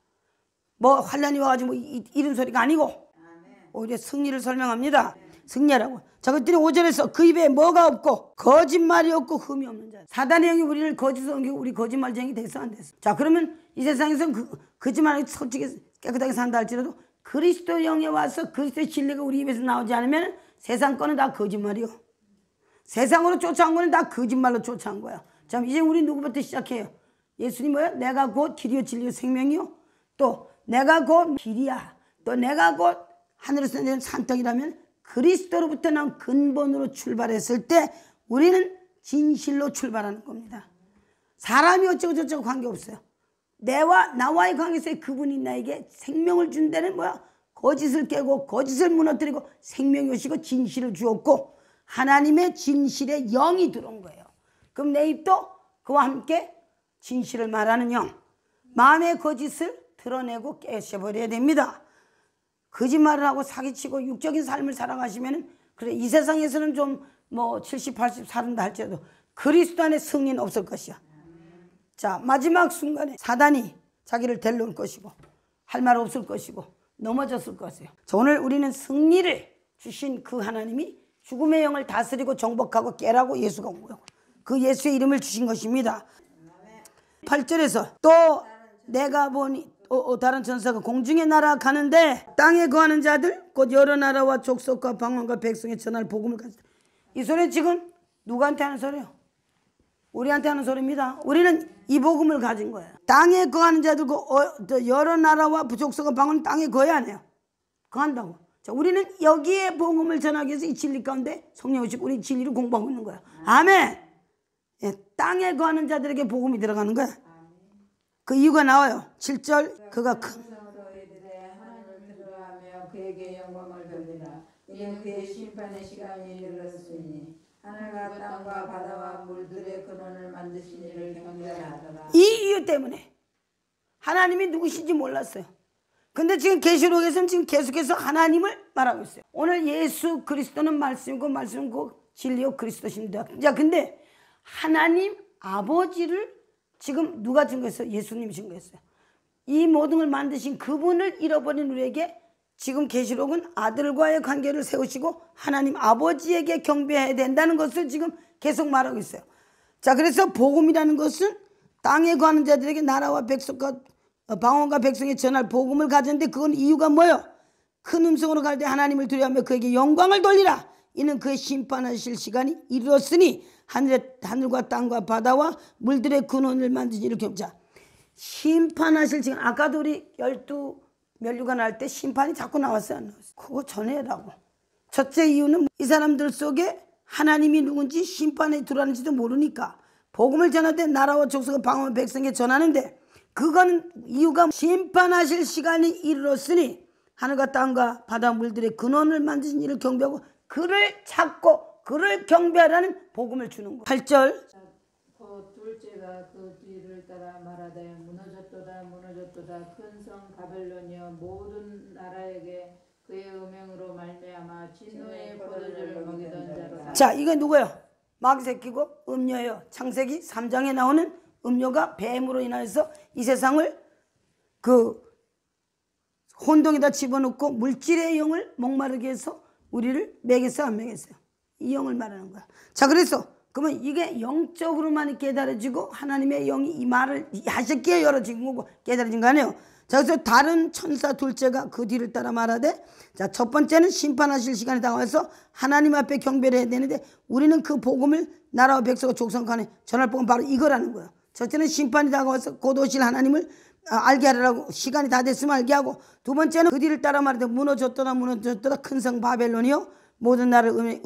Speaker 1: 뭐 환란이 와가지고 이런 소리가 아니고 오히려 승리를 설명합니다. 승리하라고. 자, 그랬더니 5절에서 그 입에 뭐가 없고 거짓말이 없고 흠이 없는 자. 사단의 영이 우리를 거짓을 옮기고 우리 거짓말쟁이 됐어 안 됐어? 자, 그러면 이 세상에서는 거짓말하기 솔직히 깨끗하게 산다 할지라도 그리스도 영에 와서 그리스도의 진리가 우리 입에서 나오지 않으면 세상 거는 다 거짓말이요. 세상으로 쫓아온 거는 다 거짓말로 쫓아온 거야. 자, 이제 우리 누구부터 시작해요? 예수님 뭐야? 내가 곧 길이요 진리요 생명이요. 또 내가 곧 길이야. 또 내가 곧 하늘에서 내린 산떡이라면 그리스도로부터 나온 근본으로 출발했을 때 우리는 진실로 출발하는 겁니다. 사람이 어쩌고 저쩌고 관계없어요. 나와의 관계에서 그분이 나에게 생명을 준 데는 뭐야? 거짓을 깨고 거짓을 무너뜨리고 생명이 오시고 진실을 주었고 하나님의 진실의 영이 들어온 거예요. 그럼 내 입도 그와 함께 진실을 말하는 영, 마음의 거짓을 드러내고 깨셔버려야 됩니다. 거짓말을 하고 사기치고 육적인 삶을 살아가시면 그래 이 세상에서는 좀 뭐 70, 80 살은다 할지라도 그리스도 안에 승리는 없을 것이야. 자, 마지막 순간에 사단이 자기를 데려올 것이고 할 말 없을 것이고 넘어졌을 것이에요. 자, 오늘 우리는 승리를 주신 그 하나님이 죽음의 영을 다스리고 정복하고 깨라고 예수가 온 거예요. 그 예수의 이름을 주신 것입니다. 8절에서 또 내가 보니 다른 천사가 공중에 날아가는데 땅에 거하는 자들 곧 여러 나라와 족속과 방언과 백성의 전할 복음을 가지고. 이 소리는 지금 누구한테 하는 소리예요? 우리한테 하는 소리입니다. 우리는 이 복음을 가진 거예요. 땅에 거하는 자들 여러 나라와 족속과 방언은 땅에 거해야 하네요. 거한다고. 자, 우리는 여기에 복음을 전하기 위해서 이 진리 가운데 성령 오시고 우리 진리를 공부하고 있는 거야. 아멘. 예, 땅에 거하는 자들에게 복음이 들어가는 거야. 그 이유가 나와요. 7절 그가 큰
Speaker 2: 그에게 영광을 돌리라. 이는 그의 심판의 시간이 이르렀으니 하늘과 땅과 바다와 물들의 근원을 만드신 이를 경배하더라.
Speaker 1: 이 이유 때문에 하나님이 누구신지 몰랐어요. 근데 지금 계시록에서는 지금 계속해서 하나님을 말하고 있어요. 오늘 예수 그리스도는 말씀이고 말씀은 그 진리요 그리스도십니다. 자, 근데 하나님 아버지를 지금 누가 증거했어요? 예수님이 증거했어요. 이 모든 걸 만드신 그분을 잃어버린 우리에게 지금 계시록은 아들과의 관계를 세우시고 하나님 아버지에게 경배해야 된다는 것을 지금 계속 말하고 있어요. 자, 그래서 복음이라는 것은 땅에 거하는 자들에게 나라와 백성과 방언과 백성에 전할 복음을 가졌는데 그건 이유가 뭐예요? 큰 음성으로 갈 때 하나님을 두려워하며 그에게 영광을 돌리라. 이는 그의 심판하실 시간이 이르렀으니 하늘과 땅과 바다와 물들의 근원을 만드신 이를 경자. 심판하실 시간. 아까도 우리 12면류관 할 때 심판이 자꾸 나왔어요. 안 나왔어요? 그거 전해라고. 첫째 이유는 이 사람들 속에 하나님이 누군지 심판에 들어왔는지도 모르니까 복음을 전할 때 나라와 족속과 방언 백성에 전하는데 그건 이유가 심판하실 시간이 이르렀으니 하늘과 땅과 바다 물들의 근원을 만드신 이를 경배하고 그를 찾고 그를 경배하라는 복음을 주는 거예요. 8절
Speaker 2: 그 둘째가 그 뒤를 따라 말하되 무너졌도다 무너졌도다 큰 성 바벨론이여 모든 나라에게 그의 음행으로 말미암아 진노의 포도주를 먹이던 자로다.
Speaker 1: 자, 이게 누구예요? 마귀 새끼고 음녀예요. 창세기 3장에 나오는 음녀가 뱀으로 인하여서 이 세상을 그 혼동에다 집어넣고 물질의 영을 목마르게 해서 우리를 먹였어요 안 먹였어요? 이 영을 말하는 거야. 자, 그래서 그러면 이게 영적으로만 깨달아지고 하나님의 영이 이 말을 하셨기에 열어진 거고 깨달아진 거 아니에요. 자, 그래서 다른 천사 둘째가 그 뒤를 따라 말하되 자, 첫 번째는 심판하실 시간이 다가와서 하나님 앞에 경배를 해야 되는데 우리는 그 복음을 나라와 백성과 족속간에 전할 복음 바로 이거라는 거예요. 첫째는 심판이 다가와서 곧 오실 하나님을 알게 하라고 시간이 다 됐으면 알게 하고 두 번째는 그 뒤를 따라 말하되 무너졌도다 무너졌도다 큰 성 바벨론이요 모든 나라를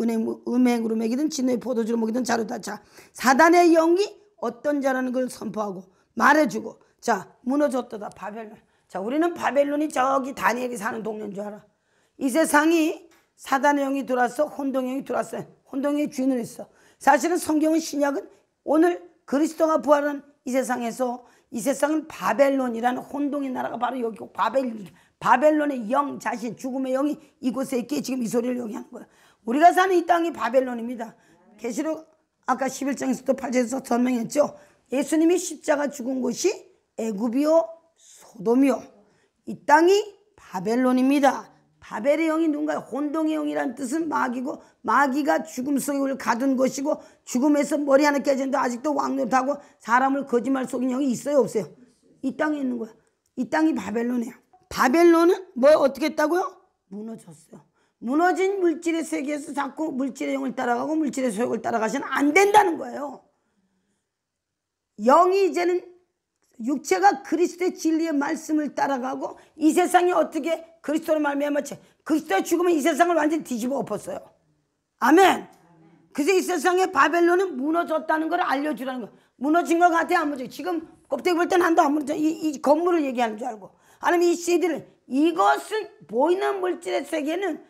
Speaker 1: 음행으로 먹이든 진노의 포도주로 먹이든 자로다. 자, 사단의 영이 어떤 자라는 걸 선포하고 말해주고 자, 무너졌다 바벨론. 자, 우리는 바벨론이 저기 다니엘이 사는 동네인 줄 알아. 이 세상이 사단의 영이 들어왔어. 혼동의 영이 들어왔어요. 혼동의 주인을 했어. 사실은 성경은 신약은 오늘 그리스도가 부활한 이 세상에서 이 세상은 바벨론이라는 혼동의 나라가 바로 여기고 바벨론의 영 자신 죽음의 영이 이곳에 있기에 지금 이 소리를 여기 하는 거야. 우리가 사는 이 땅이 바벨론입니다. 계시록 아까 11장에서도 8절에서 설명했죠. 예수님이 십자가 죽은 곳이 애굽이요 소돔이요. 이 땅이 바벨론입니다. 바벨의 영이 누군가 혼동의 영이라는 뜻은 마귀고 마귀가 죽음 속에 우리를 가둔 것이고 죽음에서 머리 하나 깨졌는데 아직도 왕노릇하고 사람을 거짓말 속인 영이 있어요 없어요? 이 땅에 있는 거야. 이 땅이 바벨론이에요. 바벨론은 뭐 어떻게 했다고요? 무너졌어요. 무너진 물질의 세계에서 자꾸 물질의 영을 따라가고 물질의 소욕을 따라가시면 안 된다는 거예요. 영이 이제는 육체가 그리스도의 진리의 말씀을 따라가고 이 세상이 어떻게 그리스도로 말미암아 그리스도의 죽으면 이 세상을 완전히 뒤집어 엎었어요. 아멘. 그래서 이 세상의 바벨론은 무너졌다는 걸 알려주라는 거예요. 무너진 것 같아 안 무너져. 지금 껍데기 볼 때는 한도 안 무너져. 이 건물을 얘기하는 줄 알고. 아니면 이 CD를 이것은 보이는 물질의 세계는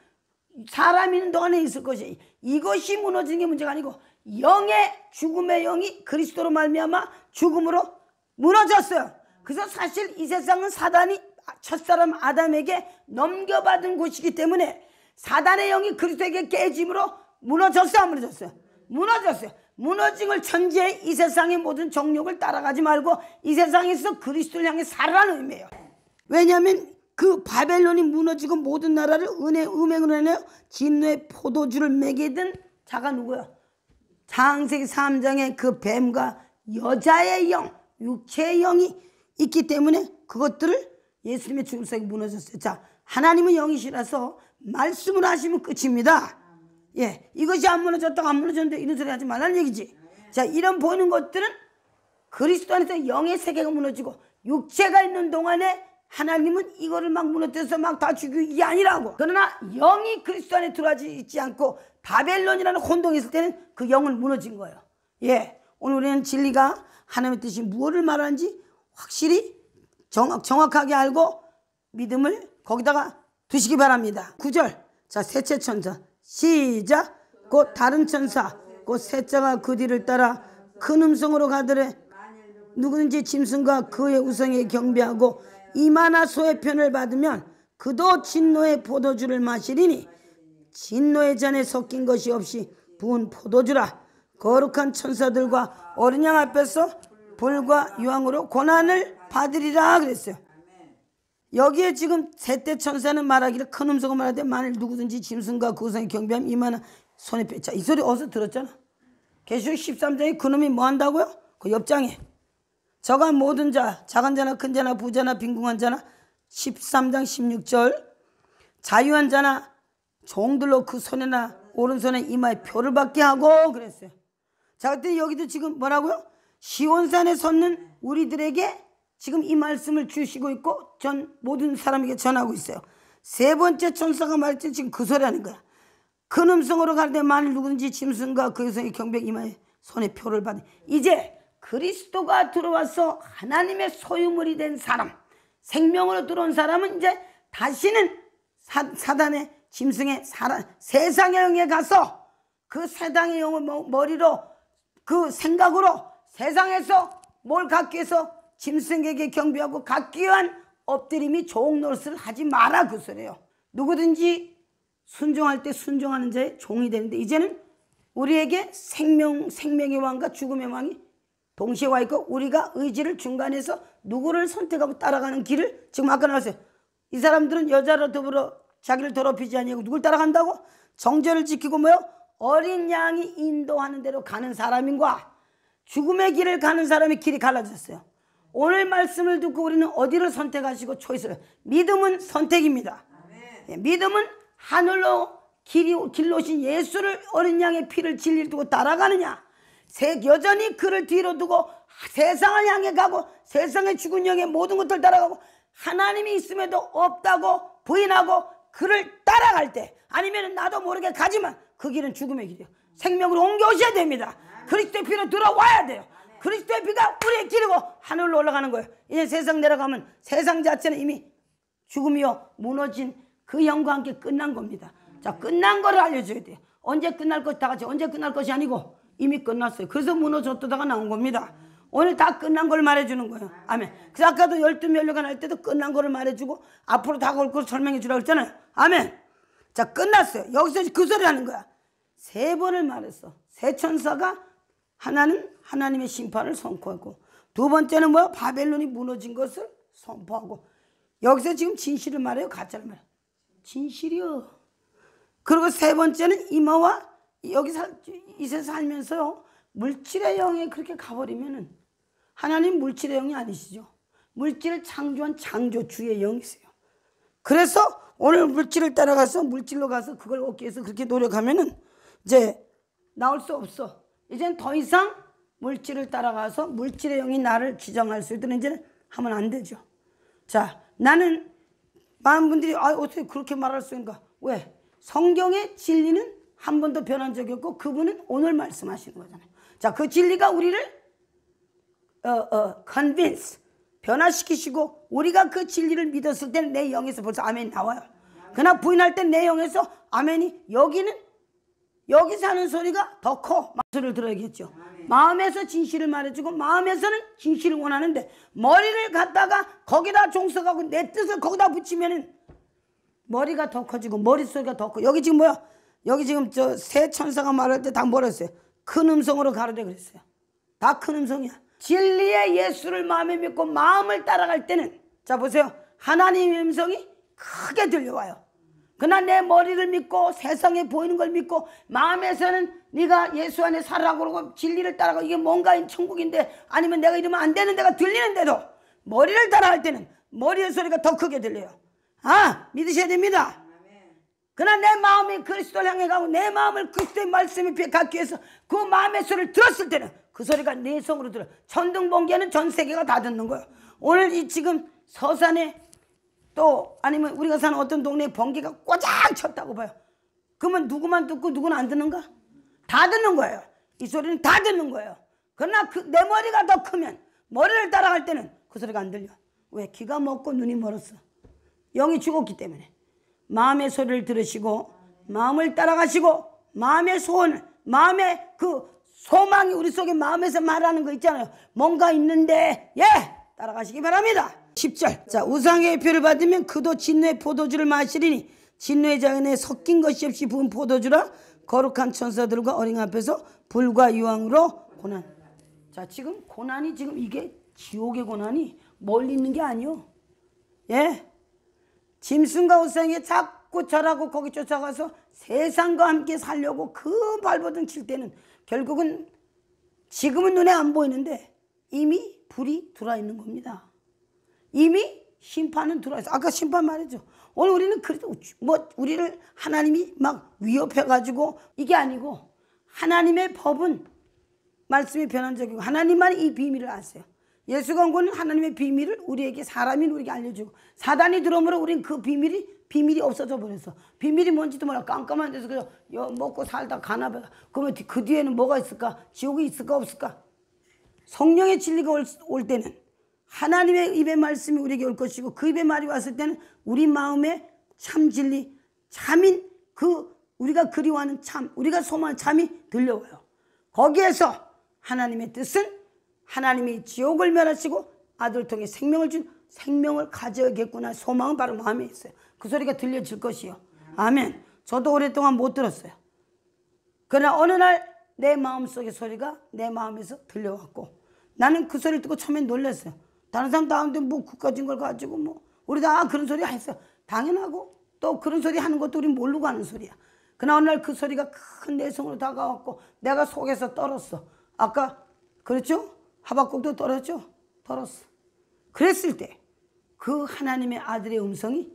Speaker 1: 사람이 있는 동안에 있을 것이 이것이 무너지는 게 문제가 아니고 영의 죽음의 영이 그리스도로 말미암아 죽음으로 무너졌어요. 그래서 사실 이 세상은 사단이 첫사람 아담에게 넘겨받은 곳이기 때문에 사단의 영이 그리스도에게 깨짐으로 무너졌어요 안 무너졌어요? 무너졌어요. 무너진 걸 천지에 이 세상의 모든 정욕을 따라가지 말고 이 세상에서 그리스도를 향해 살아라는 의미예요. 왜냐하면 그 바벨론이 무너지고 모든 나라를 음행으로 해내어 진노의 포도주를 먹이던 자가 누구야? 창세기 3장에 그 뱀과 여자의 영, 육체의 영이 있기 때문에 그것들을 예수님의 죽음 속에 무너졌어요. 자, 하나님은 영이시라서 말씀을 하시면 끝입니다. 예, 이것이 안 무너졌다고 안 무너졌는데 이런 소리 하지 말라는 얘기지. 자, 이런 보이는 것들은 그리스도 안에서 영의 세계가 무너지고 육체가 있는 동안에 하나님은 이거를 막 무너뜨려서 막 다 죽이고 이게 아니라고. 그러나 영이 그리스도 안에 들어가지 있지 않고 바벨론이라는 혼동이 있을 때는 그 영은 무너진 거예요. 예, 오늘 우리는 진리가 하나님의 뜻이 무엇을 말하는지 확실히 정확하게 알고 믿음을 거기다가 두시기 바랍니다. 9절. 자, 셋째 천사 시작. 곧 다른 천사 곧 셋째가 그 뒤를 따라 큰 음성으로 가더래 누구든지 짐승과 그의 우상에 경배하고 이마나 소의 편을 받으면 그도 진노의 포도주를 마시리니 진노의 잔에 섞인 것이 없이 부은 포도주라. 거룩한 천사들과 어린 양 앞에서 불과 유황으로 고난을 받으리라 그랬어요. 여기에 지금 셋째 천사는 말하기를 큰 음성으로 말하되 만일 누구든지 짐승과 그 우상에 경배하면 이마나 손에 펴. 자, 이 소리 어디서 들었잖아. 계시록 13장에 그놈이 뭐 한다고요? 그 옆장에 저가 모든 자, 작은 자나 큰 자나 부자나 빈궁한 자나 13장 16절 자유한 자나 종들로 그 손에나 오른손에 이마에 표를 받게 하고 그랬어요. 자, 그때 여기도 지금 뭐라고요? 시온산에 섰는 우리들에게 지금 이 말씀을 주시고 있고 전 모든 사람에게 전하고 있어요. 세 번째 천사가 말했지 지금 그 소리 하는 거야. 큰 음성으로 가는데 만일 누구든지 짐승과 그 여성의 경배 이마에 손에 표를 받는 이제 그리스도가 들어와서 하나님의 소유물이 된 사람 생명으로 들어온 사람은 이제 다시는 사단의 짐승의 세상의 영에 가서 그 세상의 영을 머리로 그 생각으로 세상에서 뭘 갖기 위해서 짐승에게 경배하고 갖기 위한 엎드림이 종 노릇을 하지 마라 그 소리예요. 누구든지 순종할 때 순종하는 자의 종이 되는데 이제는 우리에게 생명의 왕과 죽음의 왕이 동시에 와 있고 우리가 의지를 중간에서 누구를 선택하고 따라가는 길을 지금 아까 나왔어요. 이 사람들은 여자로 더불어 자기를 더럽히지 아니하고 누굴 따라간다고? 정죄를 지키고 뭐요? 어린 양이 인도하는 대로 가는 사람인과 죽음의 길을 가는 사람의 길이 갈라졌어요. 오늘 말씀을 듣고 우리는 어디를 선택하시고 초이스를 믿음은 선택입니다. 예, 믿음은 하늘로 길로 오신 예수를 어린 양의 피를 진리를 두고 따라가느냐 여전히 그를 뒤로 두고 세상을 향해 가고 세상의 죽은 영의 모든 것들 따라가고 하나님이 있음에도 없다고 부인하고 그를 따라갈 때 아니면 나도 모르게 가지만 그 길은 죽음의 길이에요. 생명으로 옮겨오셔야 됩니다. 그리스도의 피로 들어와야 돼요. 그리스도의 피가 우리의 길이고 하늘로 올라가는 거예요. 이제 세상 내려가면 세상 자체는 이미 죽음이요 무너진 그 영과 함께 끝난 겁니다. 자, 끝난 거를 알려줘야 돼요. 언제 끝날 것, 다 같이 언제 끝날 것이 아니고 이미 끝났어요. 그래서 무너졌다가 나온 겁니다. 오늘 다 끝난 걸 말해주는 거예요. 아멘. 그래서 아까도 12면류관 할 때도 끝난 거를 말해주고 앞으로 다가올 걸 설명해 주라고 했잖아요. 아멘. 자, 끝났어요. 여기서 그 소리 하는 거야. 3번을 말했어. 세 천사가 하나는 하나님의 심판을 선포하고, 두 번째는 뭐야? 바벨론이 무너진 것을 선포하고, 여기서 지금 진실을 말해요? 가짜를 말해요? 진실이요. 그리고 세 번째는 이마와 여기 이 세상 살면서요, 물질의 영에 그렇게 가버리면은 하나님 물질의 영이 아니시죠. 물질을 창조한 창조주의 영이세요. 그래서 오늘 물질을 따라가서 물질로 가서 그걸 얻기 위해서 그렇게 노력하면은 이제 나올 수 없어. 이제는 더 이상 물질을 따라가서 물질의 영이 나를 지정할 수 있도록 이제는 하면 안 되죠. 자, 나는 많은 분들이 어떻게 그렇게 말할 수 있는가? 왜? 성경의 진리는 한 번도 변한 적이 없고 그분은 오늘 말씀하시는 거잖아요. 자, 그 진리가 우리를 convince, 변화시키시고 우리가 그 진리를 믿었을 때는 내 영에서 벌써 아멘이 나와요. 그러나 부인할 때 내 영에서 아멘이 여기서 하는 소리가 더 커. 소리를 들어야겠죠. 마음에서 진실을 말해주고 마음에서는 진실을 원하는데 머리를 갖다가 거기다 종석하고 내 뜻을 거기다 붙이면은 머리가 더 커지고 머릿소리가 더 커. 여기 지금 뭐야? 여기 지금 저 세 천사가 말할 때 다 뭐라 했어요? 큰 음성으로 가르래 그랬어요. 다 큰 음성이야. 진리의 예수를 마음에 믿고 마음을 따라갈 때는 자 보세요. 하나님의 음성이 크게 들려와요. 그러나 내 머리를 믿고 세상에 보이는 걸 믿고 마음에서는 네가 예수 안에 살아가고 그러고 진리를 따라가고 이게 뭔가 천국인데 아니면 내가 이러면 안 되는 데가 들리는데도 머리를 따라갈 때는 머리의 소리가 더 크게 들려요. 믿으셔야 됩니다. 그러나 내 마음이 그리스도를 향해 가고 내 마음을 그리스도의 말씀에 갖기 위해서 그 마음의 소리를 들었을 때는 그 소리가 내 성으로 들어. 천둥번개는 전 세계가 다 듣는 거예요. 오늘 이 지금 서산에 또 아니면 우리가 사는 어떤 동네에 번개가 꼬작 쳤다고 봐요. 그러면 누구만 듣고 누구는 안 듣는가? 다 듣는 거예요. 이 소리는 다 듣는 거예요. 그러나 내 머리가 더 크면 머리를 따라갈 때는 그 소리가 안 들려. 왜? 귀가 먹고 눈이 멀었어. 영이 죽었기 때문에. 마음의 소리를 들으시고 마음을 따라가시고 마음의 소원을 마음의 그 소망이 우리 속에 마음에서 말하는 거 있잖아요. 뭔가 있는데 따라가시기 바랍니다. 10절. 자, 우상의 표를 받으면 그도 진노의 포도주를 마시리니 진노의 잔에 섞인 것이 없이 부은 포도주라 거룩한 천사들과 어린 앞에서 불과 유황으로 고난. 자, 지금 고난이 지금 이게 지옥의 고난이 멀리 있는 게 아니요. 짐승과 우상에게 자꾸 절하고 거기 쫓아가서 세상과 함께 살려고 그 발버둥 칠 때는 결국은 지금은 눈에 안 보이는데 이미 불이 들어와 있는 겁니다. 이미 심판은 들어와 있어. 아까 심판 말했죠. 오늘 우리는 그래도 우리를 하나님이 막 위협해가지고 이게 아니고 하나님의 법은 말씀이 변한 적이고 하나님만 이 비밀을 아세요. 예수가 온 거는 하나님의 비밀을 우리에게 사람인 우리에게 알려주고 사단이 들어오므로 우리는 그 비밀이 없어져 버렸어. 비밀이 뭔지도 몰라. 깜깜한 데서 그냥 먹고 살다 가나 봐. 그러면 그 뒤에는 뭐가 있을까? 지옥이 있을까 없을까? 성령의 진리가 올 때는 하나님의 입의 말씀이 우리에게 올 것이고 그 입의 말이 왔을 때는 우리 마음에 참 진리, 참인 그 우리가 그리워하는 참, 우리가 소망하는 참이 들려와요. 거기에서 하나님의 뜻은 하나님이 지옥을 멸하시고 아들 통해 생명을 준 생명을 가져야겠구나 소망은 바로 마음에 있어요. 그 소리가 들려질 것이요. 아멘. 저도 오랫동안 못 들었어요. 그러나 어느 날 내 마음속의 소리가 내 마음에서 들려왔고 나는 그 소리를 듣고 처음에 놀랐어요. 다른 사람 다운데 뭐 국가진 걸 가지고 뭐 우리 다 그런 소리 했어요. 당연하고 또 그런 소리 하는 것도 우리 모르고 하는 소리야. 그러나 어느 날 그 소리가 큰 내성으로 다가왔고 내가 속에서 떨었어. 아까 그렇죠? 하박국도 떨었죠? 떨었어. 그랬을 때 그 하나님의 아들의 음성이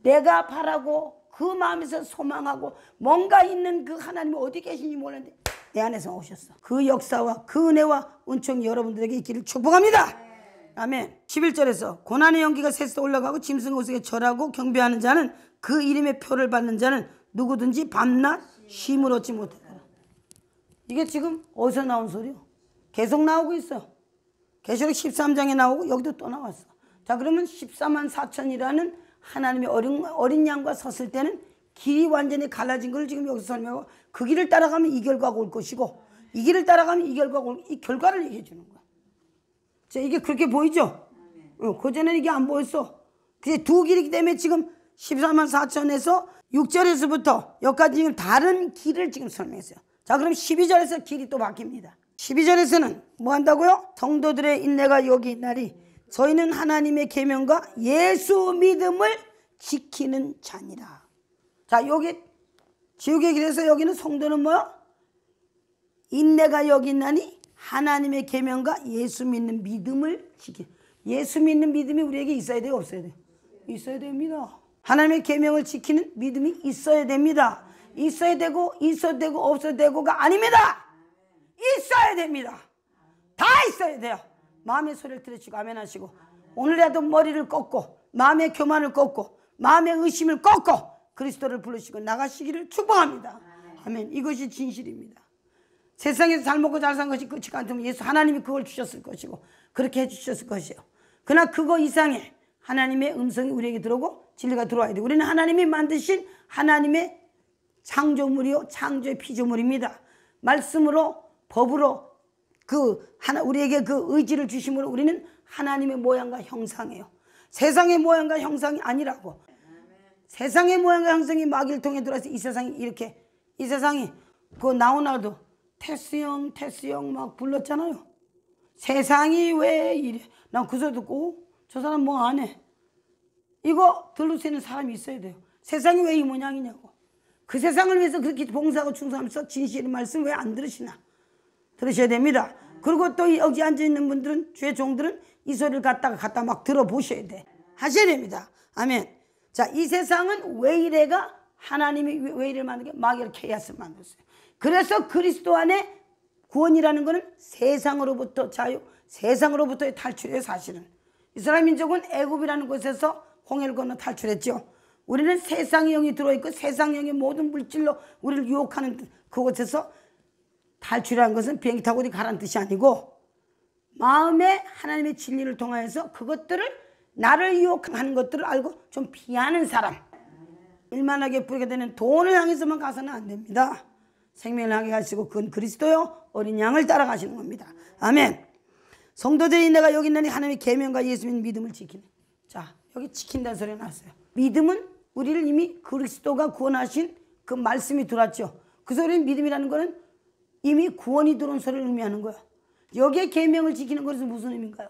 Speaker 1: 내가 바라고 그 마음에서 소망하고 뭔가 있는 그 하나님이 어디 계신지 몰랐는데 내 안에서 오셨어. 그 역사와 그 은혜와 은총이 여러분들에게 있기를 축복합니다. 아멘. 11절에서 고난의 연기가 셋에 올라가고 짐승 옷에 절하고 경배하는 자는 그 이름의 표를 받는 자는 누구든지 밤낮 쉼을 얻지 못한다. 이게 지금 어디서 나온 소리요? 계속 나오고 있어. 계시록 13장에 나오고 여기도 또 나왔어. 자, 그러면 14만 4천이라는 하나님의 어린 양과 섰을 때는 길이 완전히 갈라진 걸 지금 여기서 설명하고, 그 길을 따라가면 이 결과가 올 것이고 이 길을 따라가면 이 결과가 올, 이 결과를 얘기해 주는 거야. 자, 이게 그렇게 보이죠? 그전에는 이게 안 보였어. 그게 두 길이기 때문에 지금 14만 4천에서 6절에서부터 여기까지 지금 다른 길을 지금 설명했어요. 자, 그럼 12절에서 길이 또 바뀝니다. 12절에서는 뭐 한다고요? 성도들의 인내가 여기 있나니 저희는 하나님의 계명과 예수 믿음을 지키는 자니라. 자, 여기 지옥의 길에서 여기는 성도는 뭐야? 인내가 여기 있나니 하나님의 계명과 예수 믿는 믿음을 지키. 예수 믿는 믿음이 우리에게 있어야 돼요, 없어야 돼요? 있어야 됩니다. 하나님의 계명을 지키는 믿음이 있어야 됩니다. 있어야 되고 있어도 되고 없어도 되고가 아닙니다. 있어야 됩니다. 다 있어야 돼요. 마음의 소리를 들으시고 아멘 하시고, 오늘이라도 머리를 꺾고 마음의 교만을 꺾고 마음의 의심을 꺾고 그리스도를 부르시고 나가시기를 축복합니다. 아멘. 이것이 진실입니다. 세상에서 잘 먹고 잘 산 것이 끝이 같으면 예수 하나님이 그걸 주셨을 것이고 그렇게 해주셨을 것이요. 그러나 그거 이상의 하나님의 음성이 우리에게 들어오고 진리가 들어와야 돼. 우리는 하나님이 만드신 하나님의 창조물이요, 창조의 피조물입니다. 말씀으로, 법으로 우리에게 그 의지를 주심으로 우리는 하나님의 모양과 형상이에요. 세상의 모양과 형상이 아니라고. 세상의 모양과 형상이 마귀를 통해 들어와서 이 세상이 이렇게, 이 세상이 그 나오나도 테스형 막 불렀잖아요. 세상이 왜 이래. 난 그 소리 듣고 저 사람 뭐 안 해. 이거 들을 수 있는 사람이 있어야 돼요. 세상이 왜 이 모양이냐고. 그 세상을 위해서 그렇게 봉사하고 충성하면서 진실의 말씀 왜 안 들으시나. 들으셔야 됩니다. 그리고 또 여기 앉아있는 분들은, 주의 종들은 이 소리를 갖다 막 들어보셔야 돼. 하셔야 됩니다. 아멘. 자, 이 세상은 왜 이래가 하나님이 왜 이래를 만든 게 마귀를 케이아스를 만들었어요. 그래서 그리스도 안에 구원이라는 것은 세상으로부터 자유, 세상으로부터의 탈출이에요. 사실은 이스라엘 민족은 애굽이라는 곳에서 홍해를 건너 탈출했죠. 우리는 세상의 영이 들어있고 세상의 영의 모든 물질로 우리를 유혹하는 그곳에서 탈출이라는 것은 비행기 타고 어디 가라는 뜻이 아니고, 마음에 하나님의 진리를 통하여서 그것들을, 나를 유혹하는 것들을 알고 좀 피하는 사람, 일만하게 부르게 되는 돈을 향해서만 가서는 안 됩니다. 생명을 향해 가시고 그건 그리스도요, 어린 양을 따라가시는 겁니다. 아멘. 성도들의 인내가 여기 있나니 하나님의 계명과 예수 믿는 믿음을 지키는. 자, 여기 지킨다는 소리가 나왔어요. 믿음은 우리를 이미 그리스도가 구원하신 그 말씀이 들어왔죠. 그 소리는, 믿음이라는 거는 이미 구원이 들어온 소리를 의미하는 거예요. 여기에 계명을 지키는 것은 무슨 의미인가요?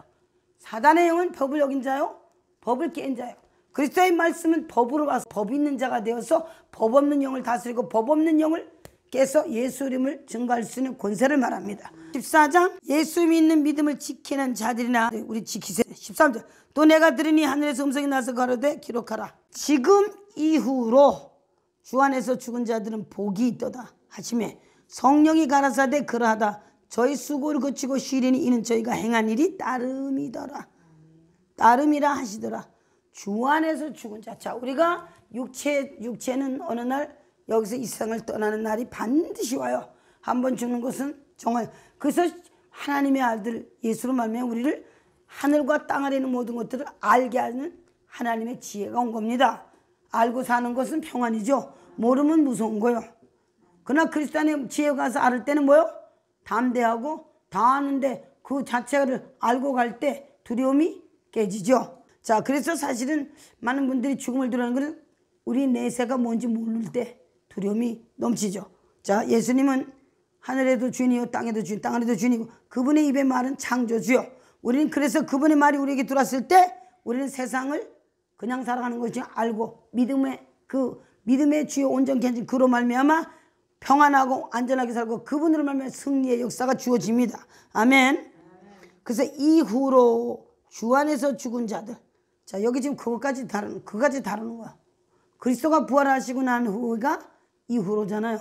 Speaker 1: 사단의 영은 법을 어긴 자요, 법을 깬 자요. 그리스도의 말씀은 법으로 와서 법 있는 자가 되어서 법 없는 영을 다스리고 법 없는 영을 깨서 예수 이름을 증거할 수 있는 권세를 말합니다. 14장 예수 믿는 믿음을 지키는 자들이나 우리 지키세요. 13절 또 내가 들으니 하늘에서 음성이 나서 가로되 기록하라. 지금 이후로 주 안에서 죽은 자들은 복이 있도다 하시매 성령이 가라사대 그러하다. 저희 수고를 거치고 쉬리니 이는 저희가 행한 일이 따름이더라. 따름이라 하시더라. 주 안에서 죽은 자. 자, 우리가 육체는 어느 날 여기서 이 세상을 떠나는 날이 반드시 와요. 한번 죽는 것은 정말. 그래서 하나님의 아들 예수로 말미암아 우리를 하늘과 땅 아래 있는 모든 것들을 알게 하는 하나님의 지혜가 온 겁니다. 알고 사는 것은 평안이죠. 모르면 무서운 거요. 그러나 그리스도 안에 지혜가 가서 알을 때는 뭐요? 담대하고 다 아는데 그 자체를 알고 갈 때 두려움이 깨지죠. 자, 그래서 사실은 많은 분들이 죽음을 두려워하는 것은 우리 내세가 뭔지 모를 때 두려움이 넘치죠. 자, 예수님은 하늘에도 주인이요 땅에도 주인, 땅 아래도 주인이고 그분의 입의 말은 창조주요. 우리는 그래서 그분의 말이 우리에게 들어왔을 때 우리는 세상을 그냥 살아가는 것이 알고 믿음의 주요 온전히 견진 그로 말미암아 평안하고 안전하게 살고 그분으로 말미암아 승리의 역사가 주어집니다. 아멘. 그래서 이후로 주 안에서 죽은 자들. 자, 여기 지금 그것까지 다루는 거야. 그리스도가 부활하시고 난 후가 이후로잖아요.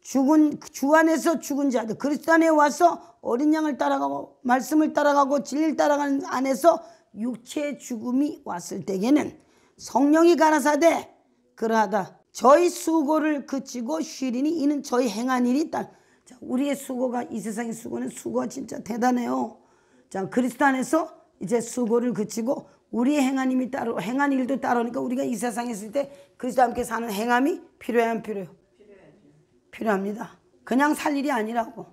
Speaker 1: 주 안에서 죽은 자들, 그리스도 안에 와서 어린 양을 따라가고 말씀을 따라가고 진리를 따라가는 안에서 육체의 죽음이 왔을 때에는 성령이 가라사대 그러하다. 저희 수고를 그치고 쉬리니 이는 저희 행한 일이 있다. 자, 우리의 수고가, 이 세상의 수고는 수고가 진짜 대단해요. 자, 그리스도 안에서 이제 수고를 그치고 우리의 행한 힘이 따로, 행한 일도 따르니까 우리가 이 세상에 있을 때 그리스도와 함께 사는 행함이 필요해요, 안 필요해요? 필요합니다. 그냥 살 일이 아니라고.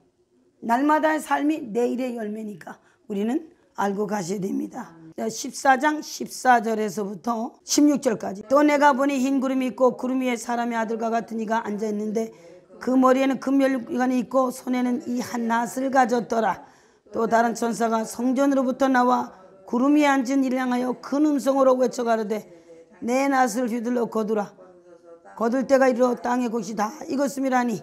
Speaker 1: 날마다의 삶이 내일의 열매니까 우리는 알고 가셔야 됩니다. 14장 14절에서부터 16절까지. 또 내가 보니 흰 구름이 있고 구름 위에 사람의 아들과 같은 이가 앉아있는데 그 머리에는 금멸관이 있고 손에는 이 한 낫을 가졌더라. 또 다른 천사가 성전으로부터 나와 구름 위에 앉은 이를 향하여 큰 음성으로 외쳐가로되 내 낫을 휘둘러 거두라. 거둘 때가 이르러 땅의 곡식 다 익었음이라니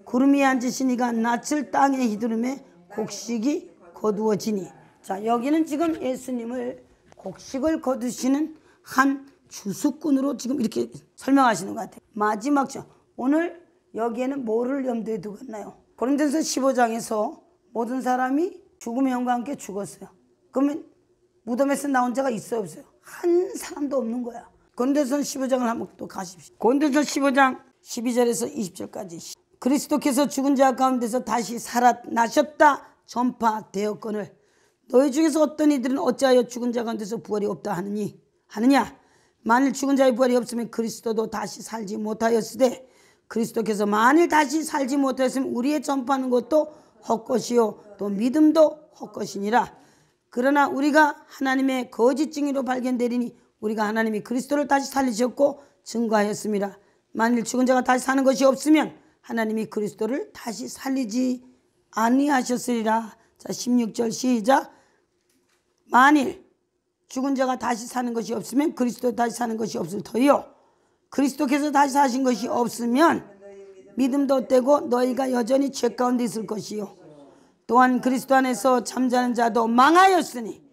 Speaker 1: 구름 위에 앉으신 이가 낫을 땅에 휘두르매 곡식이 거두어지니. 자, 여기는 지금 예수님을 곡식을 거두시는 한 주수꾼으로 지금 이렇게 설명하시는 것 같아요. 마지막 절. 오늘 여기에는 뭐를 염두에 두고 있나요? 고린도전서 15장에서 모든 사람이 죽음의 영과 함께 죽었어요. 그러면 무덤에서 나온 자가 있어요, 없어요? 한 사람도 없는 거야. 고린도전서 15장을 한번 또 가십시오. 고린도전서 15장 12절에서 20절까지. 그리스도께서 죽은 자 가운데서 다시 살아나셨다 전파되었거늘 너희 중에서 어떤 이들은 어찌하여 죽은 자 가운데서 부활이 없다 하느냐. 만일 죽은 자의 부활이 없으면 그리스도도 다시 살지 못하였으되 그리스도께서 만일 다시 살지 못하였으면 우리의 전파하는 것도 헛것이요 또 믿음도 헛것이니라. 그러나 우리가 하나님의 거짓 증인으로 발견되리니 우리가 하나님이 그리스도를 다시 살리셨고 증거하였습니다. 만일 죽은 자가 다시 사는 것이 없으면 하나님이 그리스도를 다시 살리지 아니하셨으리라. 자, 16절 시작. 만일 죽은 자가 다시 사는 것이 없으면 그리스도 다시 사는 것이 없을 터이요 그리스도께서 다시 사신 것이 없으면 믿음도 떼고 너희가 여전히 죄 가운데 있을 것이요 또한 그리스도 안에서 잠자는 자도 망하였으니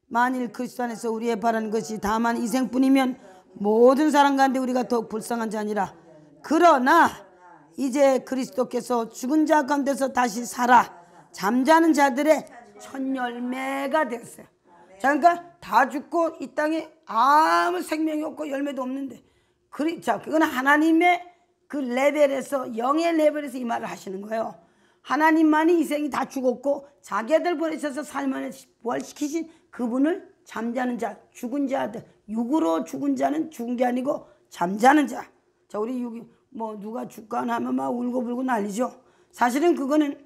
Speaker 1: 만일 그리스도 안에서 우리의 바라는 것이 다만 이생뿐이면 모든 사람 가운데 우리가 더욱 불쌍한 자니라. 그러나 이제 그리스도께서 죽은 자 가운데서 다시 살아 잠자는 자들의 첫 열매가 됐어요. 자, 그러니까 다 죽고 이 땅에 아무 생명이 없고 열매도 없는데 자, 그건 하나님의 그 레벨에서, 영의 레벨에서 이 말을 하시는 거예요. 하나님만이 이 생이 다 죽었고 자기들 보내셔서 삶을 부활시키신 그분을 잠자는 자, 죽은 자들, 육으로 죽은 자는 죽은 게 아니고 잠자는 자. 자, 우리 육이 뭐 누가 죽거나 하면 막 울고불고 난리죠. 사실은 그거는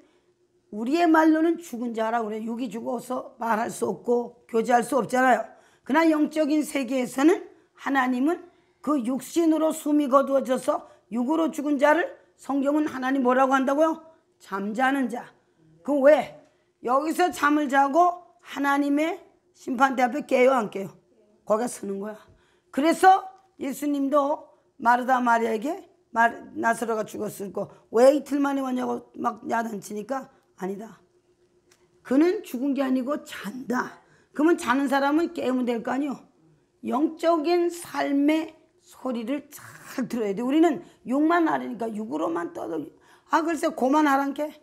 Speaker 1: 우리의 말로는 죽은 자라고 그래요. 육이 죽어서 말할 수 없고 교제할 수 없잖아요. 그러나 영적인 세계에서는 하나님은 그 육신으로 숨이 거두어져서 육으로 죽은 자를 성경은 하나님 뭐라고 한다고요? 잠자는 자. 그 왜? 여기서 잠을 자고 하나님의 심판대 앞에 깨요, 안 깨요? 거기가 서는 거야. 그래서 예수님도 마르다 마리아에게 나사로가 죽었을 거 왜 이틀 만에 왔냐고 막 야단치니까 아니다. 그는 죽은 게 아니고 잔다. 그러면 자는 사람은 깨우면 될 거 아니요. 영적인 삶의 소리를 잘 들어야 돼. 우리는 육만 하려니까 육으로만 떠도 글쎄 고만하란 게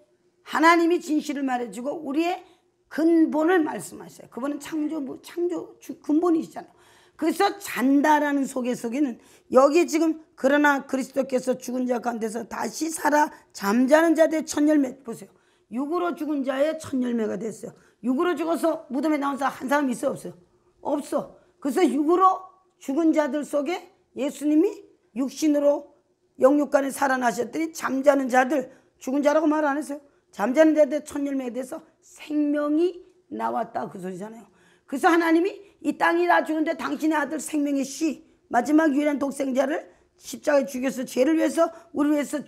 Speaker 1: 하나님이 진실을 말해주고 우리의 근본을 말씀하셔요. 그분은 창조 근본이시잖아요. 그래서 잔다라는 속에는 여기 지금 그러나 그리스도께서 죽은 자 가운데서 다시 살아 잠자는 자들의 첫 열매 보세요. 육으로 죽은 자의 첫 열매가 됐어요. 육으로 죽어서 무덤에 나온 사람 한 사람 있어 없어요? 없어. 그래서 육으로 죽은 자들 속에 예수님이 육신으로 영육간에 살아나셨더니 잠자는 자들, 죽은 자라고 말 안 했어요. 잠자는 자들의 첫 열매에 대해서 생명이 나왔다 그 소리잖아요. 그래서 하나님이 이 땅이 다 죽은데 당신의 아들 생명의 씨 마지막 유일한 독생자를 십자가에 죽여서 죄를 위해서 우리를 위해서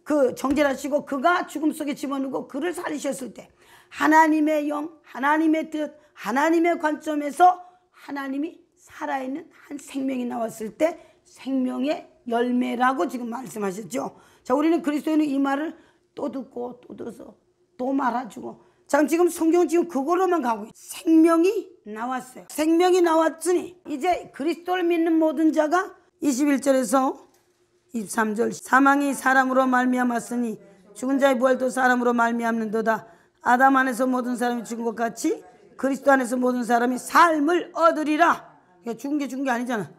Speaker 1: 그 정죄하시고 그가 죽음 속에 집어넣고 그를 살리셨을 때 하나님의 영, 하나님의 뜻, 하나님의 관점에서 하나님이 살아있는 한 생명이 나왔을 때 생명의 열매라고 지금 말씀하셨죠. 자, 우리는 그리스도인은 이 말을 또 듣고 또 들어서 또 말아주고 자, 지금 성경은 지금 그거로만 가고 있어요. 생명이 나왔어요. 생명이 나왔으니 이제 그리스도를 믿는 모든 자가 21절에서 23절 사망이 사람으로 말미암았으니 죽은 자의 부활도 사람으로 말미암는도다. 아담 안에서 모든 사람이 죽은 것 같이 그리스도 안에서 모든 사람이 삶을 얻으리라. 그러니까 죽은 게 아니잖아.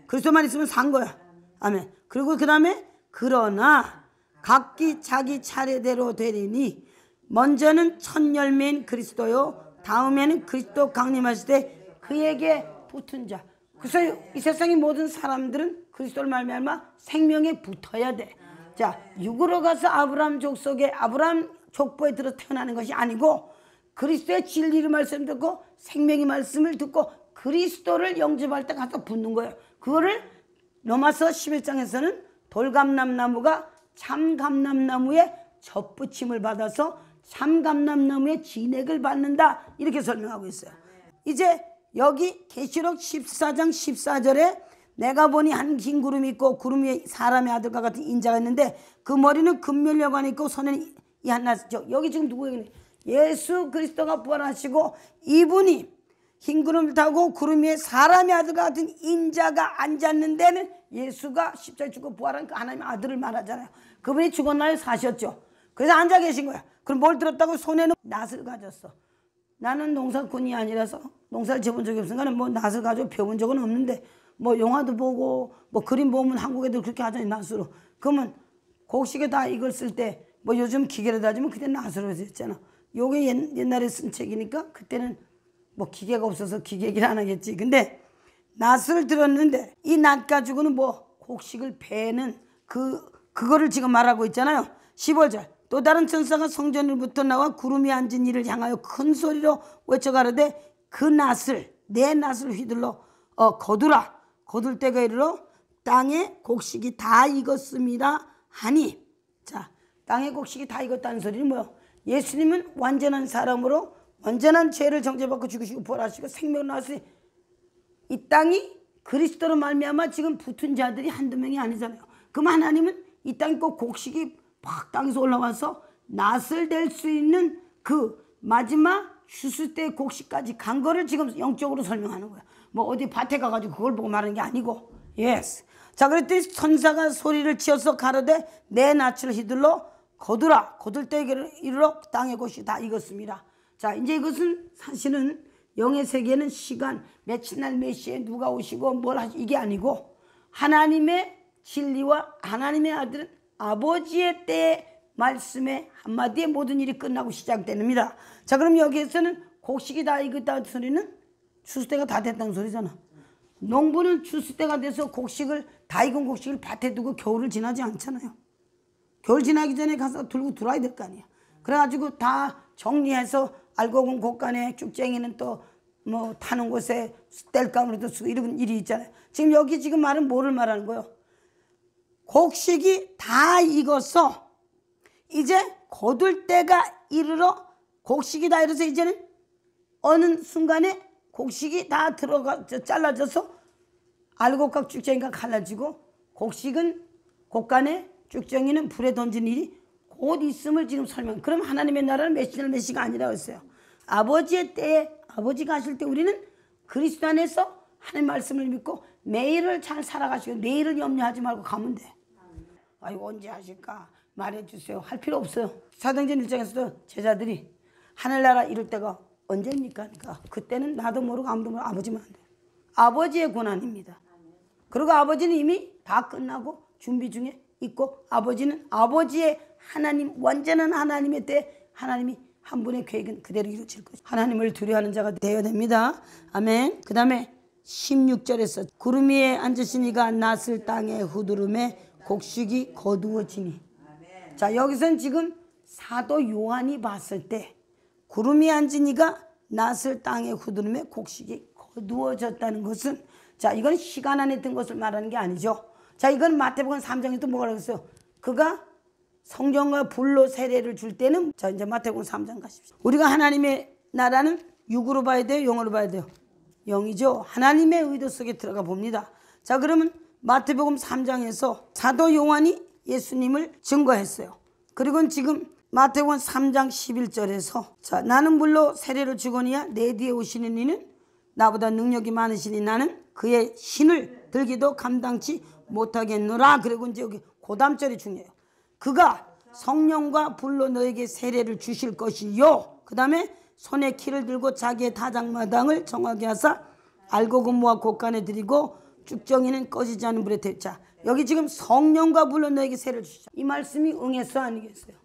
Speaker 1: 그리스도만 있으면 산 거야. 아멘. 그리고 그 다음에 그러나 각기 자기 차례대로 되리니 먼저는 첫 열매인 그리스도요 다음에는 그리스도 강림하실 때 그에게 붙은 자. 그래서 이 세상의 모든 사람들은 그리스도를 말미암아 생명에 붙어야 돼. 자, 육으로 가서 아브라함 족속에 아브라함 족보에 들어 태어나는 것이 아니고 그리스도의 진리를 말씀 듣고 생명의 말씀을 듣고 그리스도를 영접할 때 가서 붙는 거예요. 그거를 로마서 11장에서는 돌감람나무가 참감람나무의 접붙임을 받아서 참감람나무의 진액을 받는다 이렇게 설명하고 있어요. 이제 여기 계시록 14장 14절에 내가 보니 한 긴 구름이 있고 구름 위에 사람의 아들과 같은 인자가 있는데 그 머리는 금멸여관이 있고 손에는 이 한나스죠. 여기 지금 누구예요? 예수 그리스도가 부활하시고 이분이 흰 구름을 타고 구름 위에 사람의 아들과 같은 인자가 앉았는 데는 예수가 십자가에 죽고 부활한 그 하나님의 아들을 말하잖아요. 그분이 죽었나요? 사셨죠. 그래서 앉아 계신 거야. 그럼 뭘 들었다고? 손에는 낫을 가졌어. 나는 농사꾼이 아니라서 농사를 지어본 적이 없으니까 뭐 낫을 가지고 펴본 적은 없는데 뭐 영화도 보고 뭐 그림 보면 한국 애들 그렇게 하잖아요. 낫으로. 그러면 곡식에다 이걸 쓸 때 뭐 요즘 기계로 다지면 그때 낫으로 했잖아. 요게 옛날에 쓴 책이니까 그때는 뭐 기계가 없어서 기계 얘기를 안 하겠지. 근데 낫을 들었는데 이 낫 가지고는 뭐 곡식을 베는 그거를 지금 말하고 있잖아요. 15절 또 다른 천사가 성전으로부터 나와 구름이 앉은 이를 향하여 큰 소리로 외쳐가르되 그 낫을 내 낫을 휘둘러 거두라. 거둘 때가 이르러 땅에 곡식이 다 익었습니다 하니. 자, 땅에 곡식이 다 익었다는 소리는 뭐예요? 예수님은 완전한 사람으로 완전한 죄를 정죄받고 죽으시고 부활하시고 생명을 낳았으니 이 땅이 그리스도로 말미암아 지금 붙은 자들이 한두 명이 아니잖아요. 그럼 하나님은 이 땅에 꼭 곡식이 팍 땅에서 올라와서 낫을 댈 수 있는 그 마지막 추수 때 곡식까지 간 거를 지금 영적으로 설명하는 거야. 뭐 어디 밭에 가가지고 그걸 보고 말하는 게 아니고. 예스. 자, 그랬더니 천사가 소리를 치어서 가로되 내 낫을 휘둘러 거두라. 거둘 때 이르러 땅의 곳이 다 익었습니다. 자, 이제 이것은 사실은 영의 세계는 시간, 며칠 날 몇 시에 누가 오시고 뭘 하시 이게 아니고 하나님의 진리와 하나님의 아들은 아버지의 때의 말씀의 한마디에 모든 일이 끝나고 시작됩니다. 자, 그럼 여기에서는 곡식이 다 익었다는 소리는 추수때가 다 됐다는 소리잖아. 농부는 추수때가 돼서 곡식을 다 익은 곡식을 밭에 두고 겨울을 지나지 않잖아요. 겨울 지나기 전에 가서 들고 들어와야 될 거 아니야. 그래가지고 다 정리해서 알고 본 곳간에 쭉쟁이는 또 뭐 타는 곳에 뗄감으로도 쓰고 이런 일이 있잖아요. 지금 여기 지금 말은 뭐를 말하는 거예요? 곡식이 다 익어서 이제 거둘 때가 이르러 곡식이 다 익어서 이제는 어느 순간에 곡식이 다 잘라져서 알곡각 쭉쟁이가 갈라지고 곡식은 곡간에 쭉쟁이는 불에 던진 일이 곧 있음을 지금 설명. 그럼 하나님의 나라는 메시날 메시가 아니라고 했어요. 아버지의 때에 아버지가 하실 때 우리는 그리스도 안에서 하나님 말씀을 믿고 매일을 잘 살아가시고 내일을 염려하지 말고 가면 돼. 아이고 언제 하실까 말해주세요. 할 필요 없어요. 사도행전 1장에서도 제자들이 하늘나라 이룰 때가 언제입니까? 그러니까 그때는 나도 모르고 아무도 모르고 아버지만 안 돼요. 아버지의 권한입니다. 그리고 아버지는 이미 다 끝나고 준비 중에 있고 아버지는 아버지의 하나님 완전한 하나님의 때 하나님이 한 분의 계획은 그대로 이루어질 것이죠. 하나님을 두려워하는 자가 되어야 됩니다. 아멘. 그 다음에 16절에서 구름 위에 앉으신 이가 낫을 땅에 후두름에 곡식이 거두어지니. 자, 여기서는 지금 사도 요한이 봤을 때 구름 위에 앉은 이가 낫을 땅에 후두름에 곡식이 거두어졌다는 것은 자, 이건 시간 안에 든 것을 말하는 게 아니죠. 자, 이건 마태복음 3장에도 뭐라고 했어요? 그가 성령과 불로 세례를 줄 때는 자, 이제 마태복음 3장 가십시오. 우리가 하나님의 나라는 육으로 봐야 돼요? 영으로 봐야 돼요? 영이죠. 하나님의 의도 속에 들어가 봅니다. 자, 그러면 마태복음 3장에서 사도 요한이 예수님을 증거했어요. 그리고 지금 마태복음 3장 11절에서 자, 나는 물로 세례를 주거니와 내 뒤에 오시는 이는 나보다 능력이 많으시니 나는 그의 신을 들기도 감당치 못하겠노라. 그리고 이제 여기 고담절이 중요해요. 그가 성령과 불로 너에게 세례를 주실 것이요. 그 다음에 손에 키를 들고 자기의 다장마당을 정하게 하사 알고 근무와 곳간에 드리고 쭉정이는 꺼지지 않은 불에 자, 여기 지금 성령과 불로 너에게 세를 주시자. 이 말씀이 응했어 아니겠어요?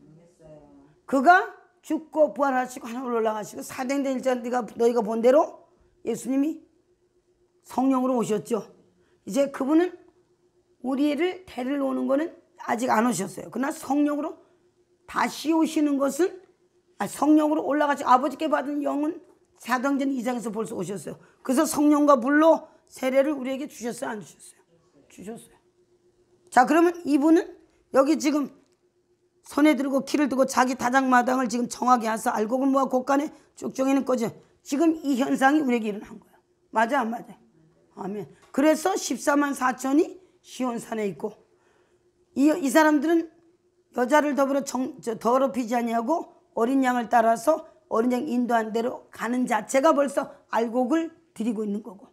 Speaker 1: 그가 죽고 부활하시고 하늘로 올라가시고 사도행전 1장 너희가 본 대로 예수님이 성령으로 오셨죠. 이제 그분은 우리를 데리러 오는 거는 아직 안 오셨어요. 그러나 성령으로 다시 오시는 것은 성령으로 올라가시고 아버지께 받은 영은 사도행전 2장에서 벌써 오셨어요. 그래서 성령과 불로 세례를 우리에게 주셨어요 안 주셨어요? 주셨어요. 자, 그러면 이분은 여기 지금 손에 들고 키를 들고 자기 타작마당을 지금 정하게 해서 알곡을 모아 곳간에 쭉정이는 거죠. 지금 이 현상이 우리에게 일어난 거예요. 맞아 안 맞아? 아멘. 그래서 14만 4천이 시온산에 있고 이 사람들은 여자를 더럽히지 아니하고 어린 양을 따라서 어린 양 인도한 대로 가는 자체가 벌써 알곡을 드리고 있는 거고,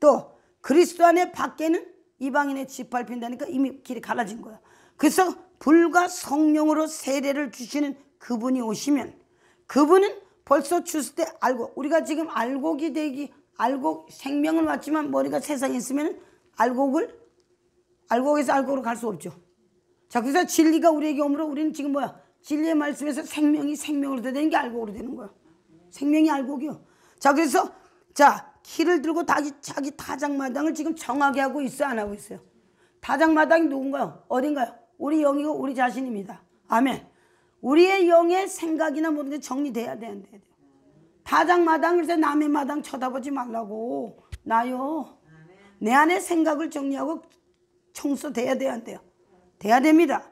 Speaker 1: 또 그리스도 안에 밖에는 이방인의 짓밟힌다니까 이미 길이 갈라진 거야. 그래서 불과 성령으로 세례를 주시는 그분이 오시면 그분은 벌써 주실 때 알곡, 우리가 지금 알곡이 되기, 알곡 생명을 받지만 머리가 세상에 있으면 알곡에서 알곡으로 갈 수 없죠. 자, 그래서 진리가 우리에게 오므로 우리는 지금 뭐야? 진리의 말씀에서 생명이 생명으로 되는 게 알곡으로 되는 거야. 생명이 알곡이요. 자, 그래서 자, 키를 들고 자기 타작마당을 지금 정하게 하고 있어요 안 하고 있어요? 타작마당이 누군가요? 어딘가요? 우리 영이고 우리 자신입니다. 아멘. 우리의 영의 생각이나 모든 게 정리돼야 돼요. 타작마당을 해서 남의 마당 쳐다보지 말라고. 나요. 내 안에 생각을 정리하고 청소돼야 돼요 안 돼요? 돼야 됩니다.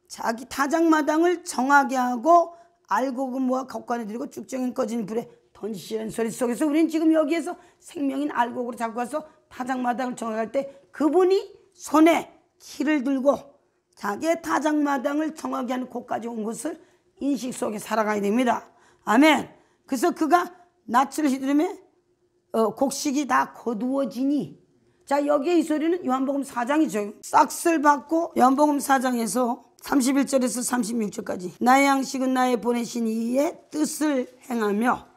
Speaker 1: 자기 타작마당을 정하게 하고 알곡은 모아 곡간에 들이고 쭉정인 꺼진 불에 던지시는 소리 속에서 우리는 지금 여기에서 생명인 알곡으로 잡고 와서 타작마당을 정할 때 그분이 손에 키를 들고 자기의 타작마당을 정하게 하는 곳까지 온 것을 인식 속에 살아가야 됩니다. 아멘. 그래서 그가 낯을 휘두르며 곡식이 다 거두어지니, 자, 여기에 이 소리는 요한복음 4장이죠. 싹을 받고 요한복음 4장에서 31절에서 36절까지 나의 양식은 나의 보내신 이의 뜻을 행하며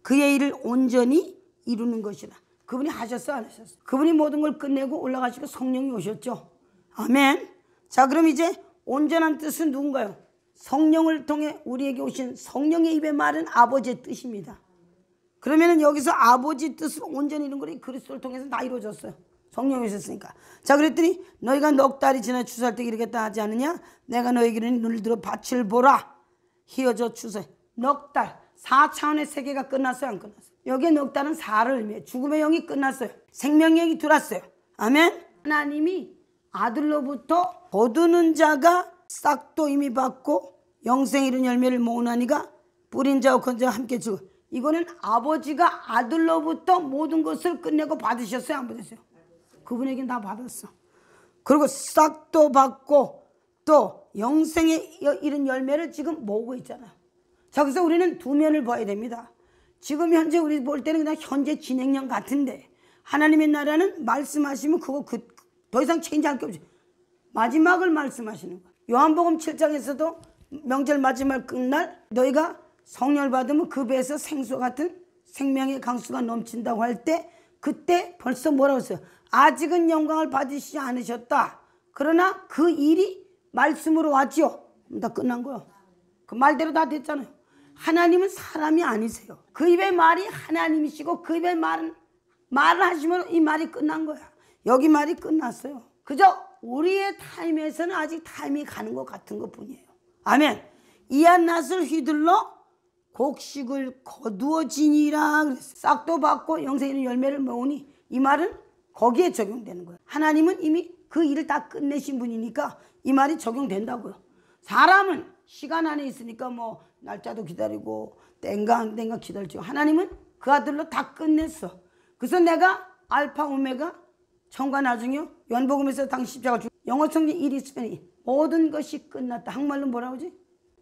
Speaker 1: 그의 일을 온전히 이루는 것이라. 그분이 하셨어 안 하셨어? 그분이 모든 걸 끝내고 올라가시고 성령이 오셨죠. 아멘. 자, 그럼 이제 온전한 뜻은 누군가요? 성령을 통해 우리에게 오신 성령의 입에 말은 아버지의 뜻입니다. 그러면은 여기서 아버지 뜻을 온전히 이룬 것이 그리스도를 통해서 다 이루어졌어요. 성령이 오셨으니까. 자, 그랬더니 너희가 넉 달이 지나 추수할 때 이르겠다 하지 않느냐? 내가 너에게 이르니 눈을 들어 밭을 보라. 희어져 추수해. 넉 달. 4차원의 세계가 끝났어요 안 끝났어요? 여기에 넉 달은 4를 의미해요. 죽음의 영이 끝났어요. 생명의 영이 들어왔어요. 아멘. 하나님이 아들로부터 거두는 자가 싹도 이미 받고 영생 이른 열매를 모으나니가 뿌린 자와 건 자와 함께 죽어. 이거는 아버지가 아들로부터 모든 것을 끝내고 받으셨어요 안 받으셨어요? 그분에게는 다 받았어. 그리고 싹도 받고 또 영생에 이른 열매를 지금 모으고 있잖아요. 자, 그래서 우리는 두 면을 봐야 됩니다. 지금 현재 우리 볼 때는 그냥 현재 진행형 같은데 하나님의 나라는 말씀하시면 그거 더 이상 체인지할 게 없지. 마지막을 말씀하시는 거예요. 요한복음 7장에서도 명절 마지막 끝날 너희가 성령을 받으면 그 배에서 생수와 같은 생명의 강수가 넘친다고 할 때 그때 벌써 뭐라고 했어요? 아직은 영광을 받으시지 않으셨다. 그러나 그 일이 말씀으로 왔지요. 다 끝난 거예요. 그 말대로 다 됐잖아요. 하나님은 사람이 아니세요. 그 입의 말이 하나님이시고 그 입의 말을 하시면 이 말이 끝난 거야. 여기 말이 끝났어요. 그저 우리의 타임에서는 아직 타임이 가는 것 같은 것 뿐이에요. 아멘. 이한 낫을 휘둘러 곡식을 거두어지니라 그랬어요. 싹도 받고 영생의 열매를 모으니 이 말은 거기에 적용되는 거예요. 하나님은 이미 그 일을 다 끝내신 분이니까 이 말이 적용된다고요. 사람은 시간 안에 있으니까 뭐 날짜도 기다리고 땡가 안 땡가 기다리죠. 하나님은 그 아들로 다 끝냈어. 그래서 내가 알파 오메가 처음과 나중이요. 요한복음에서 당시 십자가 영어 성경 일이 있으니 모든 것이 끝났다. 한말로 뭐라고 하지?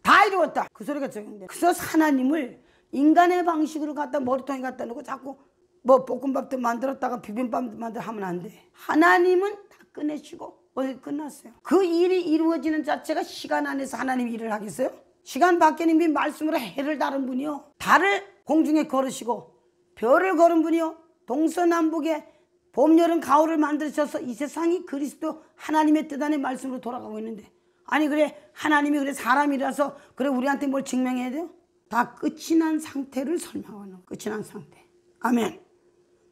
Speaker 1: 다 이루었다. 그 소리가 적용돼. 그래서 하나님을 인간의 방식으로 갖다 머리통에 갖다 놓고 자꾸 뭐 볶음밥도 만들었다가 비빔밥도 만들어 하면 안 돼. 하나님은 다 끝내시고 어디 끝났어요. 그 일이 이루어지는 자체가 시간 안에서 하나님이 일을 하겠어요? 시간 밖에는 이미 말씀으로 해를 다룬 분이요. 달을 공중에 걸으시고 별을 걸은 분이요. 동서남북에 봄, 여름, 가을을 만드셔서 이 세상이 그리스도 하나님의 뜻 안에 말씀으로 돌아가고 있는데, 아니 그래 하나님이 그래 사람이라서 그래 우리한테 뭘 증명해야 돼요? 다 끝이 난 상태를 설명하는 거예요. 끝이 난 상태. 아멘.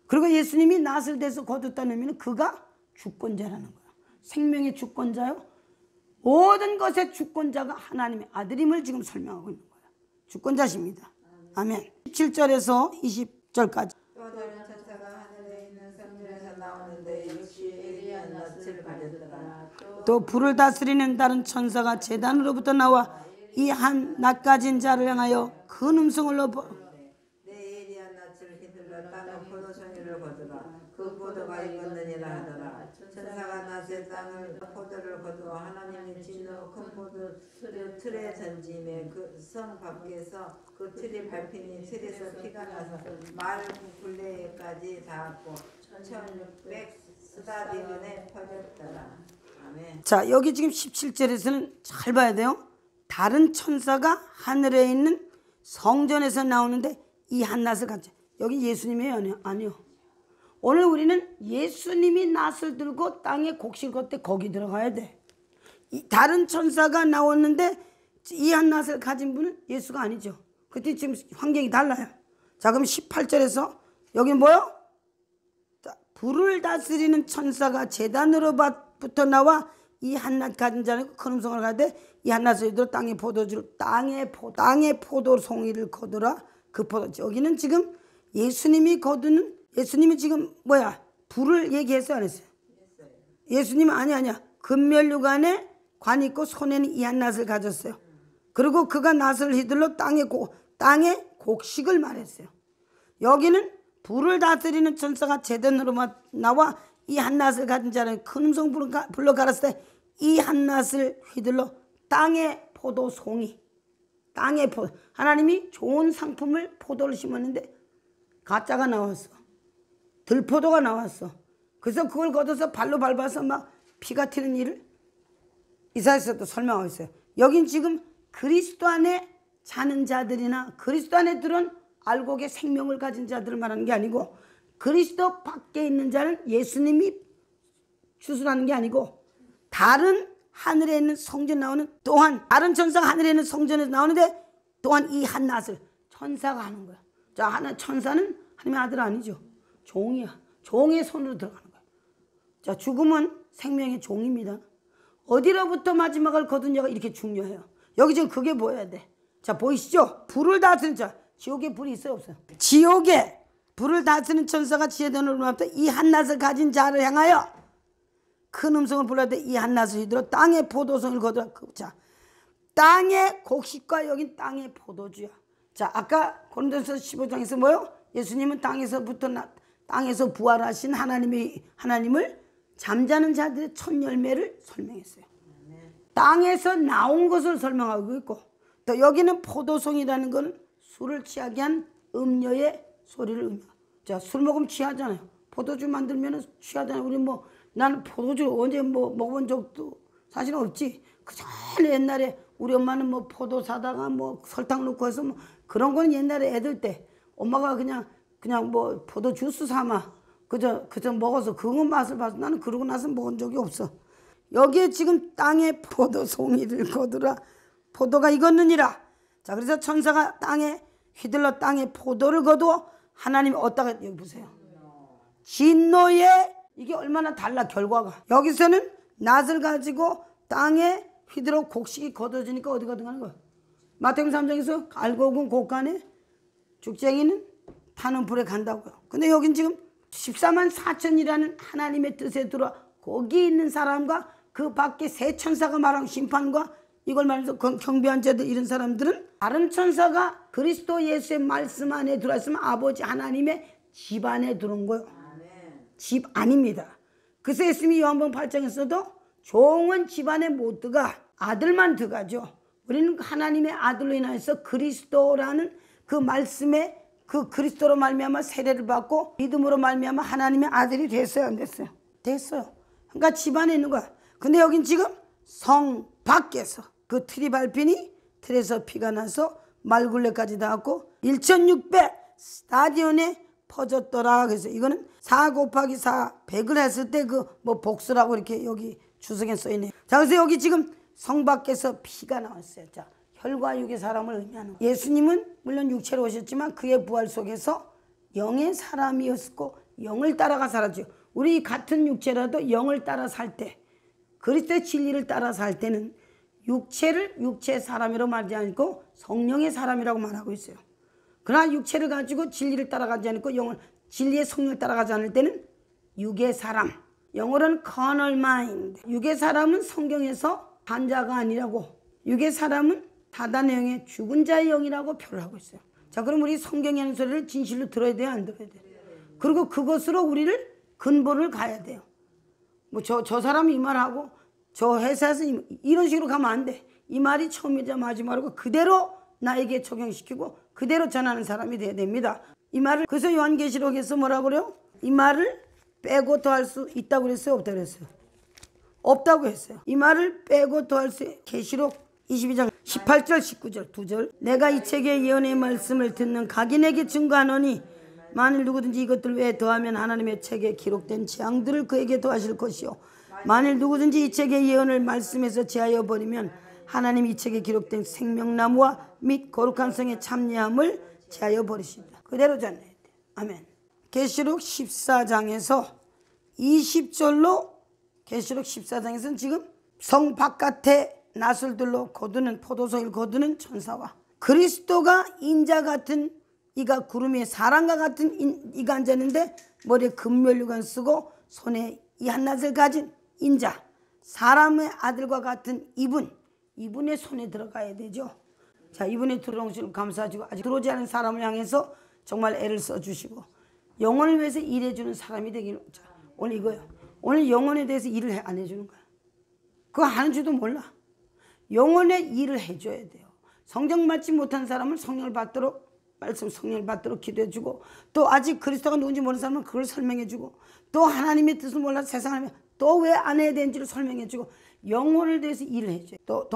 Speaker 1: 그리고 예수님이 낫을 대서 거뒀다는 의미는 그가 주권자라는 거예요. 생명의 주권자요. 모든 것의 주권자가 하나님의 아들임을 지금 설명하고 있는 거예요. 주권자십니다. 아멘. 17절에서 20절까지.
Speaker 2: 또 다른 천사가 하늘에 있는 성전에서 나오는데 역시 예리한 낯을 가졌더라.
Speaker 1: 또 불을 다스리는 다른 천사가 제단으로부터 나와 이 한 낫 가진 자를 향하여 큰 음성을 높여
Speaker 3: 내 예리한 낯을 휘둘러 땅의 포도송이를 거두라. 그 포도가 익었느니라 하더라. 천사가 낫의 땅을 포도를 거두어 하나님의 진노 큰 포도 틀에 던짐에 그 성 밖에서 그 틀이 밟히니 틀에서 피가 나서 말 굴레까지 닿았고 1600 스타디온에 퍼졌더라. 아멘.
Speaker 1: 자, 여기 지금 17절에서는 잘 봐야 돼요. 다른 천사가 하늘에 있는 성전에서 나오는데 이 한낫을 가져. 여기 예수님이에요? 아니요. 오늘 우리는 예수님이 낫을 들고 땅에 곡식 걷때 거기 들어가야 돼. 다른 천사가 나왔는데 이 한낫을 가진 분은 예수가 아니죠. 그때 지금 환경이 달라요. 자, 그럼 18절에서 여기 뭐요? 자, 불을 다스리는 천사가 제단으로부터 나와 이 한낫 가진 자는 큰 음성을 가되 이 한낫을 들어 땅의 포도주를 땅의 포도송이를 거두라. 그 포도주. 여기는 지금 예수님이 거두는 예수님이 지금 뭐야? 불을 얘기했어요, 안 했어요? 예수님은 아니야. 금면류관에 관 있고 손에는 이 한낫을 가졌어요. 그리고 그가 낫을 휘둘러 땅의 곡식을 말했어요. 여기는 불을 다스리는 천사가 제단으로 나와 이 한낫을 가진 자는 큰 음성 불러 가라사대 이 한낫을 휘둘러 땅의 포도송이 하나님이 좋은 상품을 포도를 심었는데 가짜가 나왔어. 들포도가 나왔어. 그래서 그걸 걷어서 발로 밟아서 막 피가 튀는 일을 이사야서도 설명하고 있어요. 여긴 지금 그리스도 안에 사는 자들이나 그리스도 안에 들은 알곡의 생명을 가진 자들을 말하는 게 아니고 그리스도 밖에 있는 자는 예수님이 추수하는 게 아니고 다른 하늘에 있는 성전 나오는 또한 다른 천사가 하늘에 있는 성전에서 나오는데 또한 이 한낫을 천사가 하는 거야. 자, 천사는 하나님의 아들 아니죠. 종이야. 종의 손으로 들어가는 거야. 자, 죽음은 생명의 종입니다. 어디로부터 마지막을 거두냐가 이렇게 중요해요. 여기 지금 그게 보여야 돼. 자, 보이시죠? 불을 다스리는 자, 지옥에 불이 있어요, 없어요? 지옥에 불을 다스리는 천사가 지혜되는 으로부터 이 한낫을 가진 자를 향하여 큰 음성을 불러대 이 한낫을 휘둘러 땅의 포도송을 거두라. 자, 땅의 곡식과 여긴 땅의 포도주야. 자, 아까 고린도서 15장에서 뭐요? 예수님은 땅에서 부활하신 하나님을 잠자는 자들의 첫 열매를 설명했어요. 땅에서 나온 것을 설명하고 있고 또 여기는 포도송이라는 건 술을 취하게 한 음료의 소리를 의미해요. 자, 술 먹으면 취하잖아요. 포도주 만들면 취하잖아요. 나는 포도주를 언제 먹어본 적도 사실 없지. 그 전에 옛날에 우리 엄마는 포도 사다가 설탕 넣고 해서 그런 거는 옛날에 애들 때 엄마가 그냥 포도 주스 삼아 그저 먹어서 그거 맛을 봐서 나는 그러고 나서 먹은 적이 없어. 여기에 지금 땅에 포도송이를 거두라. 포도가 익었느니라. 자, 그래서 천사가 땅에 휘둘러 땅에 포도를 거두어 하나님이 어디다가 여기 보세요. 진노에 이게 얼마나 달라 결과가. 여기서는 낫을 가지고 땅에 휘둘러 곡식이 거둬지니까 어디 가는 거야. 마태복음 3장에서 알곡은 곡간에 죽쟁이는 타는 불에 간다고요. 근데 여긴 지금 14만 4천이라는 하나님의 뜻에 들어 거기 있는 사람과 그 밖에 세 천사가 말한 심판과 이걸 말해서 경배한 자들 이런 사람들은 다른 천사가 그리스도 예수의 말씀 안에 들어왔으면 아버지 하나님의 집 안에 들어온 거예요. 집 아닙니다. 그래서 예수님이 요한복음 8장에서도 종은 집 안에 못 들어가 아들만 들어가죠. 우리는 하나님의 아들로 인해서 그리스도라는 그 말씀에 그 그리스도로 말미암아 세례를 받고 믿음으로 말미암아 하나님의 아들이 됐어요, 안 됐어요? 됐어요. 그러니까 집 안에 있는 거야. 근데 여긴 지금 성 밖에서 그 틀이 밟히니 틀에서 피가 나서 말굴레까지 닿았고 1600 스타디온에 퍼졌더라. 그래서 이거는 4 곱하기 4 100을 했을 때 그 뭐 복수라고 이렇게 여기 주석에 써 있네요. 자, 그래서 여기 지금 성 밖에서 피가 나왔어요. 자, 혈과 육의 사람을 의미하는. 예수님은 물론 육체로 오셨지만 그의 부활 속에서 영의 사람이었고 영을 따라가 살았죠. 우리 같은 육체라도 영을 따라 살 때, 그리스도의 진리를 따라 살 때는 육체를 육체의 사람이라고 말하지 않고 성령의 사람이라고 말하고 있어요. 그러나 육체를 가지고 진리를 따라가지 않고 영을, 진리의 성령을 따라가지 않을 때는 육의 사람, 영어로는 carnal mind. 육의 사람은 성경에서 반자가 아니라고, 육의 사람은 사단의 영의 죽은 자의 영이라고 표를 하고 있어요. 자, 그럼 우리 성경이 하는 소리를 진실로 들어야 돼요, 안 들어야 돼요? 그리고 그것으로 우리를 근본을 가야 돼요. 뭐 저 사람이 이 말하고 저 회사에서 이런 식으로 가면 안 돼. 이 말이 처음이자 마지막이고 그대로 나에게 적용시키고 그대로 전하는 사람이 돼야 됩니다. 이 말을, 그래서 요한계시록에서 뭐라고 그래요? 이 말을 빼고 더할 수 있다고 그랬어요? 없다고 그랬어요? 없다고 했어요. 이 말을 빼고 더할 수, 계시록 22장 18절 19절 2절. 내가 이 책의 예언의 말씀을 듣는 각인에게 증거하노니 만일 누구든지 이것들 외에 더하면 하나님의 책에 기록된 재앙들을 그에게 더하실 것이요, 만일 누구든지 이 책의 예언을 말씀에서 제하여 버리면 하나님이 이 책에 기록된 생명나무와 및 거룩한 성의 참여함을 제하여 버리십니다. 그대로 전해야 돼요. 아멘. 계시록 14장에서 20절로, 계시록 14장에서는 지금 성 바깥에 나술들로 거두는, 포도송이를 거두는 천사와 그리스도가 인자 같은 이가 구름 위에 사람과 같은 이가 앉았는데 머리에 금면류관 쓰고 손에 이 한낫을 가진 인자, 사람의 아들과 같은 이분의 손에 들어가야 되죠. 자, 이분의 들어오시면 감사하시고, 아직 들어오지 않은 사람을 향해서 정말 애를 써주시고 영혼을 위해서 일해주는 사람이 되기를. 자, 오늘 이거예요. 오늘 영혼에 대해서 일을 안 해주는 거야. 그거 하는 줄도 몰라. 영혼의 일을 해줘야 돼요. 성경 받지 못한 사람은 성령을 받도록, 말씀 성령을 받도록 기도해주고, 또 아직 그리스도가 누군지 모르는 사람은 그걸 설명해주고, 또 하나님의 뜻을 몰라서 세상을 또 왜 안 해야 되는지를 설명해주고, 영혼을 대해서 일을 해줘요. 또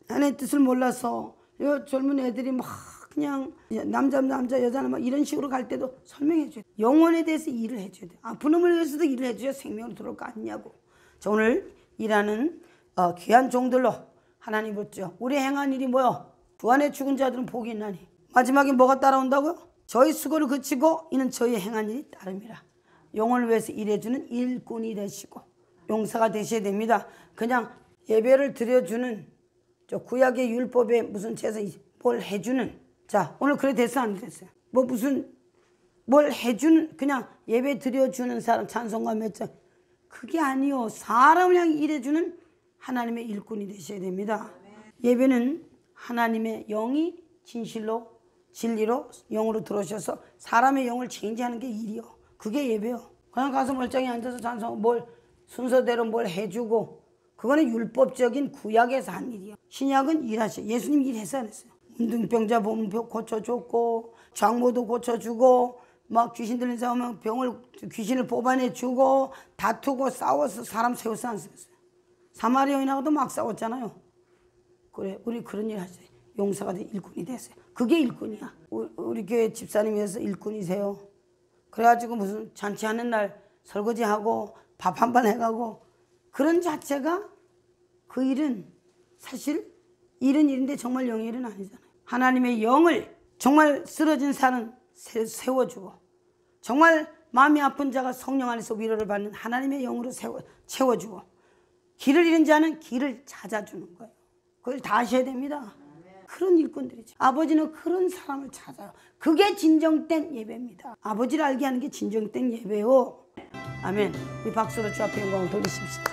Speaker 1: 하나님의 뜻을 몰라서 요 젊은 애들이 막 그냥 남자 여자는 막 이런 식으로 갈 때도 설명해줘요. 영혼에 대해서 일을 해줘야 돼요. 아픈 놈을 위해서도 일을 해줘야 생명으로 들어올 거 아니냐고. 자, 오늘 일하는 귀한 종들로 하나님 붙죠. 우리 행한 일이 뭐요? 주 안에 죽은 자들은 복이 있나니. 마지막에 뭐가 따라온다고요? 저희 수고를 그치고 이는 저희 행한 일이 따릅니다. 영혼을 위해서 일해주는 일꾼이 되시고 용사가 되셔야 됩니다. 그냥 예배를 드려주는, 저 구약의 율법에 무슨 제사 뭘 해주는, 자, 오늘 그래 됐어 안 됐어요? 뭐 무슨 뭘 해주는, 그냥 예배 드려주는 사람, 찬송가 몇 장, 그게 아니요. 사람을 향해 일해주는 하나님의 일꾼이 되셔야 됩니다. 예배는 하나님의 영이 진실로, 진리로, 영으로 들어오셔서 사람의 영을 체인지하는 게 일이요. 그게 예배요. 그냥 가서 멀쩡히 앉아서 찬송, 뭘 순서대로 뭘 해주고, 그거는 율법적인 구약에서 한 일이요. 신약은 일하셔. 예수님 일해서 안 했어요. 문둥병자 보면 고쳐줬고, 장모도 고쳐주고, 막 귀신 들린 사람은 귀신을 뽑아내주고, 다투고 싸워서 사람 세워서 안 세웠어요. 사마리아 여인하고도 막 싸웠잖아요. 그래, 우리 그런 일 하세요. 용사가 돼 일꾼이 됐어요. 그게 일꾼이야. 우리 교회 집사님이어서 일꾼이세요. 그래가지고 무슨 잔치하는 날 설거지하고 밥 한 번 해가고, 그런 자체가 그 일은 사실 일은 일인데 정말 영의 일은 아니잖아요. 하나님의 영을 정말 쓰러진 사람 세워주고, 정말 마음이 아픈 자가 성령 안에서 위로를 받는 하나님의 영으로 채워주고, 길을 잃은 자는 길을 찾아주는 거예요. 그걸 다 하셔야 됩니다. 그런 일꾼들이죠. 아버지는 그런 사람을 찾아요. 그게 진정된 예배입니다. 아버지를 알게 하는 게 진정된 예배요. 아멘. 우리 박수로 주 앞에 영광을 돌리십시다.